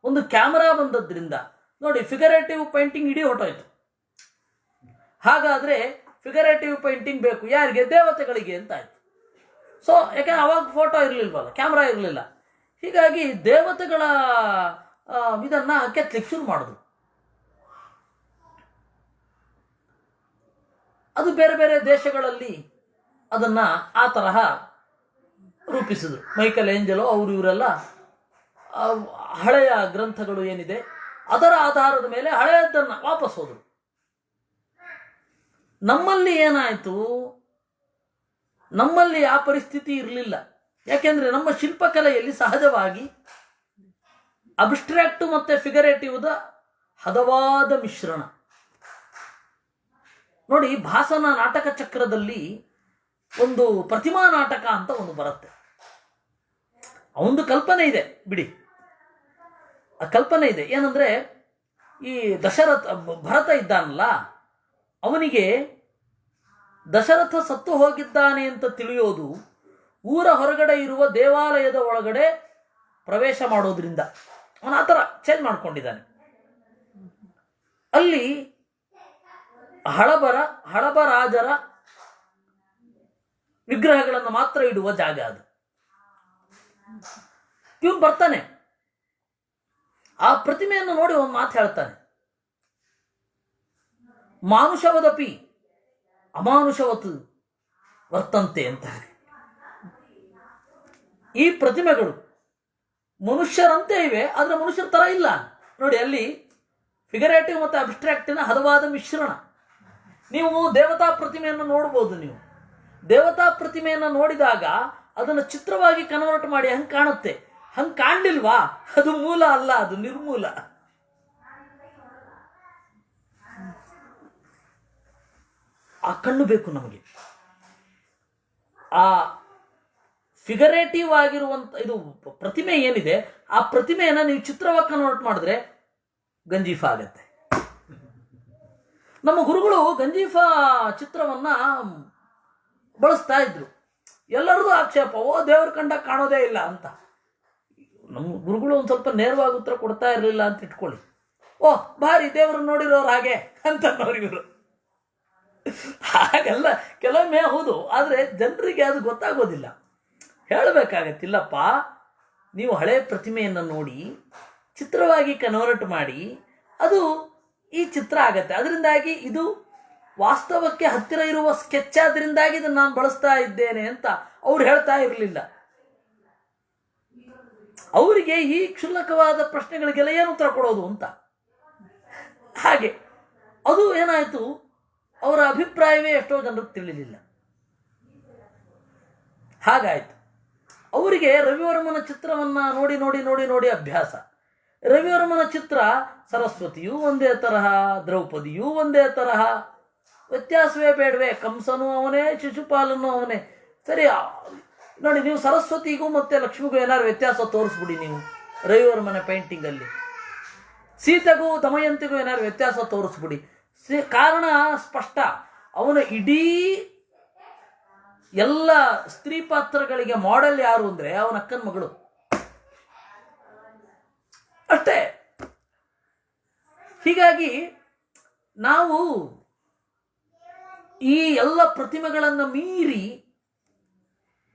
Speaker 1: ಒಂದು ಕ್ಯಾಮರಾ ಬಂದದ್ರಿಂದ ನೋಡಿ ಫಿಗರೇಟಿವ್ ಪೇಂಟಿಂಗ್ ಇಡೀ ಹೊಟ್ಟೋಯ್ತು. ಹಾಗಾದ್ರೆ ಫಿಗರೇಟಿವ್ ಪೇಂಟಿಂಗ್ ಬೇಕು ಯಾರಿಗೆ? ದೇವತೆಗಳಿಗೆ ಅಂತ ಆಯ್ತು. ಸೊ ಯಾಕೆಂದ್ರೆ ಅವಾಗ ಫೋಟೋ ಇರಲಿಲ್ವಲ್ಲ, ಕ್ಯಾಮ್ರಾ ಇರಲಿಲ್ಲ. ಹೀಗಾಗಿ ದೇವತೆಗಳ ಇದನ್ನು ಕೆತ್ತಲಿಕ್ಕೆ ಶುರು ಮಾಡಿದ್ರು. ಅದು ಬೇರೆ ಬೇರೆ ದೇಶಗಳಲ್ಲಿ ಅದನ್ನು ಆ ತರಹ ರೂಪಿಸಿದ್ರು. ಮೈಕಲ್ ಏಂಜಲೋ ಅವರು ಇವರೆಲ್ಲ ಹಳೆಯ ಗ್ರಂಥಗಳು ಏನಿದೆ ಅದರ ಆಧಾರದ ಮೇಲೆ ಹಳೆಯದನ್ನು ವಾಪಸ್ ಹೋದರು. ನಮ್ಮಲ್ಲಿ ಏನಾಯಿತು, ನಮ್ಮಲ್ಲಿ ಆ ಪರಿಸ್ಥಿತಿ ಇರಲಿಲ್ಲ. ಯಾಕೆಂದರೆ ನಮ್ಮ ಶಿಲ್ಪಕಲೆಯಲ್ಲಿ ಸಹಜವಾಗಿ ಅಬ್ಸ್ಟ್ರಾಕ್ಟ್ ಮತ್ತು ಫಿಗರೇಟಿವ್ದ ಹದವಾದ ಮಿಶ್ರಣ. ನೋಡಿ, ಭಾಸನ ನಾಟಕ ಚಕ್ರದಲ್ಲಿ ಒಂದು ಪ್ರತಿಮಾ ನಾಟಕ ಅಂತ ಒಂದು ಬರುತ್ತೆ. ಅವನದು ಕಲ್ಪನೆ ಇದೆ ಬಿಡಿ, ಆ ಕಲ್ಪನೆ ಇದೆ. ಏನಂದ್ರೆ ಈ ಭರತ ಇದ್ದಾನಲ್ಲ, ಅವನಿಗೆ ದಶರಥ ಸತ್ತು ಹೋಗಿದ್ದಾನೆ ಅಂತ ತಿಳಿಯೋದು ಊರ ಹೊರಗಡೆ ಇರುವ ದೇವಾಲಯದ ಒಳಗಡೆ ಪ್ರವೇಶ ಮಾಡೋದ್ರಿಂದ. ಅವನು ಆ ಥರ ಚೇಂಜ್ ಮಾಡ್ಕೊಂಡಿದ್ದಾನೆ. ಅಲ್ಲಿ ಹಳಬ ರಾಜರ ವಿಗ್ರಹಗಳನ್ನು ಮಾತ್ರ ಇಡುವ ಜಾಗ ಅದು. ಇವನು ಬರ್ತಾನೆ, ಆ ಪ್ರತಿಮೆಯನ್ನು ನೋಡಿ ಒಂದು ಮಾತು ಹೇಳ್ತಾನೆ, ಮಾನುಷವದಪಿ ಅಮಾನುಷವತ್ ವರ್ತಂತೆ ಅಂತಾನೆ. ಈ ಪ್ರತಿಮೆಗಳು ಮನುಷ್ಯರಂತೆ ಇವೆ, ಆದರೆ ಮನುಷ್ಯರ ತರ ಇಲ್ಲ. ನೋಡಿ, ಅಲ್ಲಿ ಫಿಗರೇಟಿವ್ ಮತ್ತು ಅಬ್ಸ್ಟ್ರಾಕ್ಟಿನ ಹದವಾದ ಮಿಶ್ರಣ. ನೀವು ದೇವತಾ ಪ್ರತಿಮೆಯನ್ನು ನೋಡ್ಬೋದು. ನೀವು ದೇವತಾ ಪ್ರತಿಮೆಯನ್ನು ನೋಡಿದಾಗ ಅದನ್ನು ಚಿತ್ರವಾಗಿ ಕನ್ವರ್ಟ್ ಮಾಡಿ ಹಂಗೆ ಕಾಣುತ್ತೆ. ಹಂಗೆ ಕಾಣಲಿಲ್ವಾ, ಅದು ಮೂಲ ಅಲ್ಲ, ಅದು ನಿರ್ಮೂಲ. ಆ ಕಣ್ಣು ಬೇಕು ನಮಗೆ. ಆ ಫಿಗರೇಟಿವ್ ಆಗಿರುವಂತ ಇದು ಪ್ರತಿಮೆ ಏನಿದೆ, ಆ ಪ್ರತಿಮೆಯನ್ನು ನೀವು ಚಿತ್ರವಾಗಿ ಕನ್ವರ್ಟ್ ಮಾಡಿದ್ರೆ ಗಂಜೀಫ ಆಗತ್ತೆ. ನಮ್ಮ ಗುರುಗಳು ಗಂಜೀಫಾ ಚಿತ್ರವನ್ನ ಬಳಸ್ತಾ ಇದ್ರು. ಎಲ್ಲರಿಗೂ ಆಕ್ಷೇಪ, ಓ ದೇವ್ರ ಕಂಡ ಕಾಣೋದೇ ಇಲ್ಲ ಅಂತ. ನಮ್ಮ ಗುರುಗಳು ಒಂದು ಸ್ವಲ್ಪ ನೇರವಾಗಿ ಉತ್ತರ ಕೊಡ್ತಾ ಇರಲಿಲ್ಲ ಅಂತ ಇಟ್ಕೊಳ್ಳಿ. ಓ ಭಾರಿ ದೇವರು ನೋಡಿರೋರು ಹಾಗೆ ಅಂತನವ್ರು ಇವರು. ಹಾಗೆಲ್ಲ ಕೆಲವೊಮ್ಮೆ ಹೌದು, ಆದರೆ ಜನರಿಗೆ ಅದು ಗೊತ್ತಾಗೋದಿಲ್ಲ. ಹೇಳಬೇಕಾಗತ್ತಿಲ್ಲಪ್ಪ, ನೀವು ಹಳೆ ಪ್ರತಿಮೆಯನ್ನು ನೋಡಿ ಚಿತ್ರವಾಗಿ ಕನ್ವರ್ಟ್ ಮಾಡಿ ಅದು ಈ ಚಿತ್ರ ಆಗತ್ತೆ. ಅದರಿಂದಾಗಿ ಇದು ವಾಸ್ತವಕ್ಕೆ ಹತ್ತಿರ ಇರುವ ಸ್ಕೆಚ್, ಆದ್ರಿಂದಾಗಿ ಇದನ್ನು ನಾನು ಬಳಸ್ತಾ ಇದ್ದೇನೆ ಅಂತ ಅವ್ರು ಹೇಳ್ತಾ ಇರಲಿಲ್ಲ. ಅವರಿಗೆ ಈ ಕ್ಷುಲ್ಲಕವಾದ ಪ್ರಶ್ನೆಗಳಿಗೆಲ್ಲ ಏನು ಉತ್ತರ ಕೊಡೋದು ಅಂತ. ಹಾಗೆ ಅದು ಏನಾಯಿತು, ಅವರ ಅಭಿಪ್ರಾಯವೇ ಎಷ್ಟೋ ಜನರಿಗೆ ತಿಳಿಲಿಲ್ಲ. ಹಾಗಾಯಿತು. ಅವರಿಗೆ ರವಿವರ್ಮನ ಚಿತ್ರವನ್ನು ನೋಡಿ ನೋಡಿ ನೋಡಿ ನೋಡಿ ಅಭ್ಯಾಸ. ರವಿವರ್ಮನ ಚಿತ್ರ ಸರಸ್ವತಿಯೂ ಒಂದೇ ತರಹ, ದ್ರೌಪದಿಯೂ ಒಂದೇ ತರಹ, ವ್ಯತ್ಯಾಸವೇ ಬೇಡವೇ? ಕಂಸನೂ ಅವನೇ, ಶಿಶುಪಾಲನೂ ಅವನೇ. ಸರಿ ನೋಡಿ, ನೀವು ಸರಸ್ವತಿಗೂ ಮತ್ತು ಲಕ್ಷ್ಮಿಗೂ ಏನಾದ್ರು ವ್ಯತ್ಯಾಸ ತೋರಿಸ್ಬಿಡಿ ನೀವು ರವಿವರ್ಮನ ಪೇಂಟಿಂಗಲ್ಲಿ. ಸೀತೆಗೂ ದಮಯಂತಿಗೂ ಏನಾದ್ರು ವ್ಯತ್ಯಾಸ ತೋರಿಸ್ಬಿಡಿ. ಕಾರಣ ಸ್ಪಷ್ಟ. ಅವನ ಇಡೀ ಎಲ್ಲ ಸ್ತ್ರೀ ಪಾತ್ರಗಳಿಗೆ ಮಾಡೆಲ್ ಯಾರು ಅಂದರೆ ಅವನ ಅಕ್ಕನ ಮಗಳು ಅಷ್ಟೇ. ಹೀಗಾಗಿ ನಾವು ಈ ಎಲ್ಲ ಪ್ರತಿಮೆಗಳನ್ನು ಮೀರಿ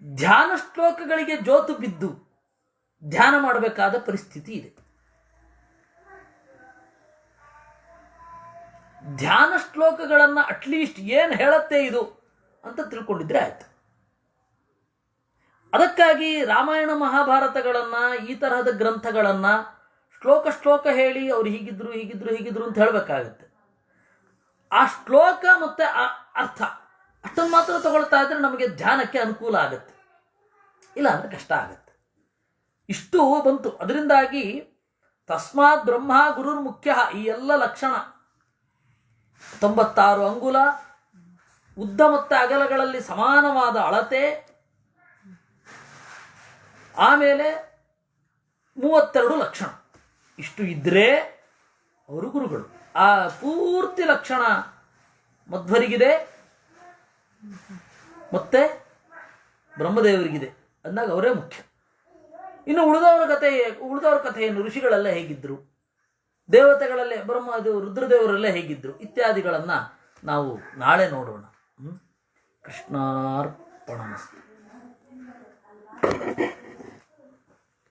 Speaker 1: ಧ್ಯಾನ ಶ್ಲೋಕಗಳಿಗೆ ಜೋತು ಬಿದ್ದು ಧ್ಯಾನ ಮಾಡಬೇಕಾದ ಪರಿಸ್ಥಿತಿ ಇದೆ. ಧ್ಯಾನ ಶ್ಲೋಕಗಳನ್ನು ಅಟ್ಲೀಸ್ಟ್ ಏನು ಹೇಳತ್ತೆ ಇದು ಅಂತ ತಿಳ್ಕೊಂಡಿದ್ರೆ ಆಯ್ತು. ಅದಕ್ಕಾಗಿ ರಾಮಾಯಣ ಮಹಾಭಾರತಗಳನ್ನು, ಈ ತರಹದ ಗ್ರಂಥಗಳನ್ನು ಶ್ಲೋಕ ಹೇಳಿ ಅವ್ರು ಹೀಗಿದ್ರು ಹೀಗಿದ್ರು ಹೀಗಿದ್ರು ಅಂತ ಹೇಳಬೇಕಾಗತ್ತೆ. ಆ ಶ್ಲೋಕ ಮತ್ತು ಆ ಅರ್ಥ ಅಷ್ಟನ್ನು ಮಾತ್ರ ತಗೊಳ್ತಾ ಇದ್ರೆ ನಮಗೆ ಧ್ಯಾನಕ್ಕೆ ಅನುಕೂಲ ಆಗುತ್ತೆ, ಇಲ್ಲ ಅಂದರೆ ಕಷ್ಟ ಆಗುತ್ತೆ. ಇಷ್ಟು ಬಂತು. ಅದರಿಂದಾಗಿ ತಸ್ಮಾತ್ ಬ್ರಹ್ಮ ಗುರುರ್ ಮುಖ್ಯ, ಈ ಎಲ್ಲ ಲಕ್ಷಣ 96 ಅಂಗುಲ ಉದ್ದ ಮತ್ತು ಅಗಲಗಳಲ್ಲಿ ಸಮಾನವಾದ ಅಳತೆ, ಆಮೇಲೆ 32 ಲಕ್ಷಣ, ಇಷ್ಟು ಇದ್ರೆ ಅವರು ಗುರುಗಳು. ಆ ಪೂರ್ತಿ ಲಕ್ಷಣ ಮಧ್ವರಿಗಿದೆ ಮತ್ತೆ ಬ್ರಹ್ಮದೇವರಿಗಿದೆ ಅಂದಾಗ ಅವರೇ ಮುಖ್ಯ. ಇನ್ನು ಉಳಿದವರ ಕಥೆ ಏನು, ಋಷಿಗಳೆಲ್ಲ ಹೇಗಿದ್ರು, ದೇವತೆಗಳಲ್ಲೇ ರುದ್ರದೇವರೆಲ್ಲ ಹೇಗಿದ್ರು ಇತ್ಯಾದಿಗಳನ್ನು ನಾವು ನಾಳೆ ನೋಡೋಣ. ಕೃಷ್ಣಾರ್ಪಣಮಸ್ತು.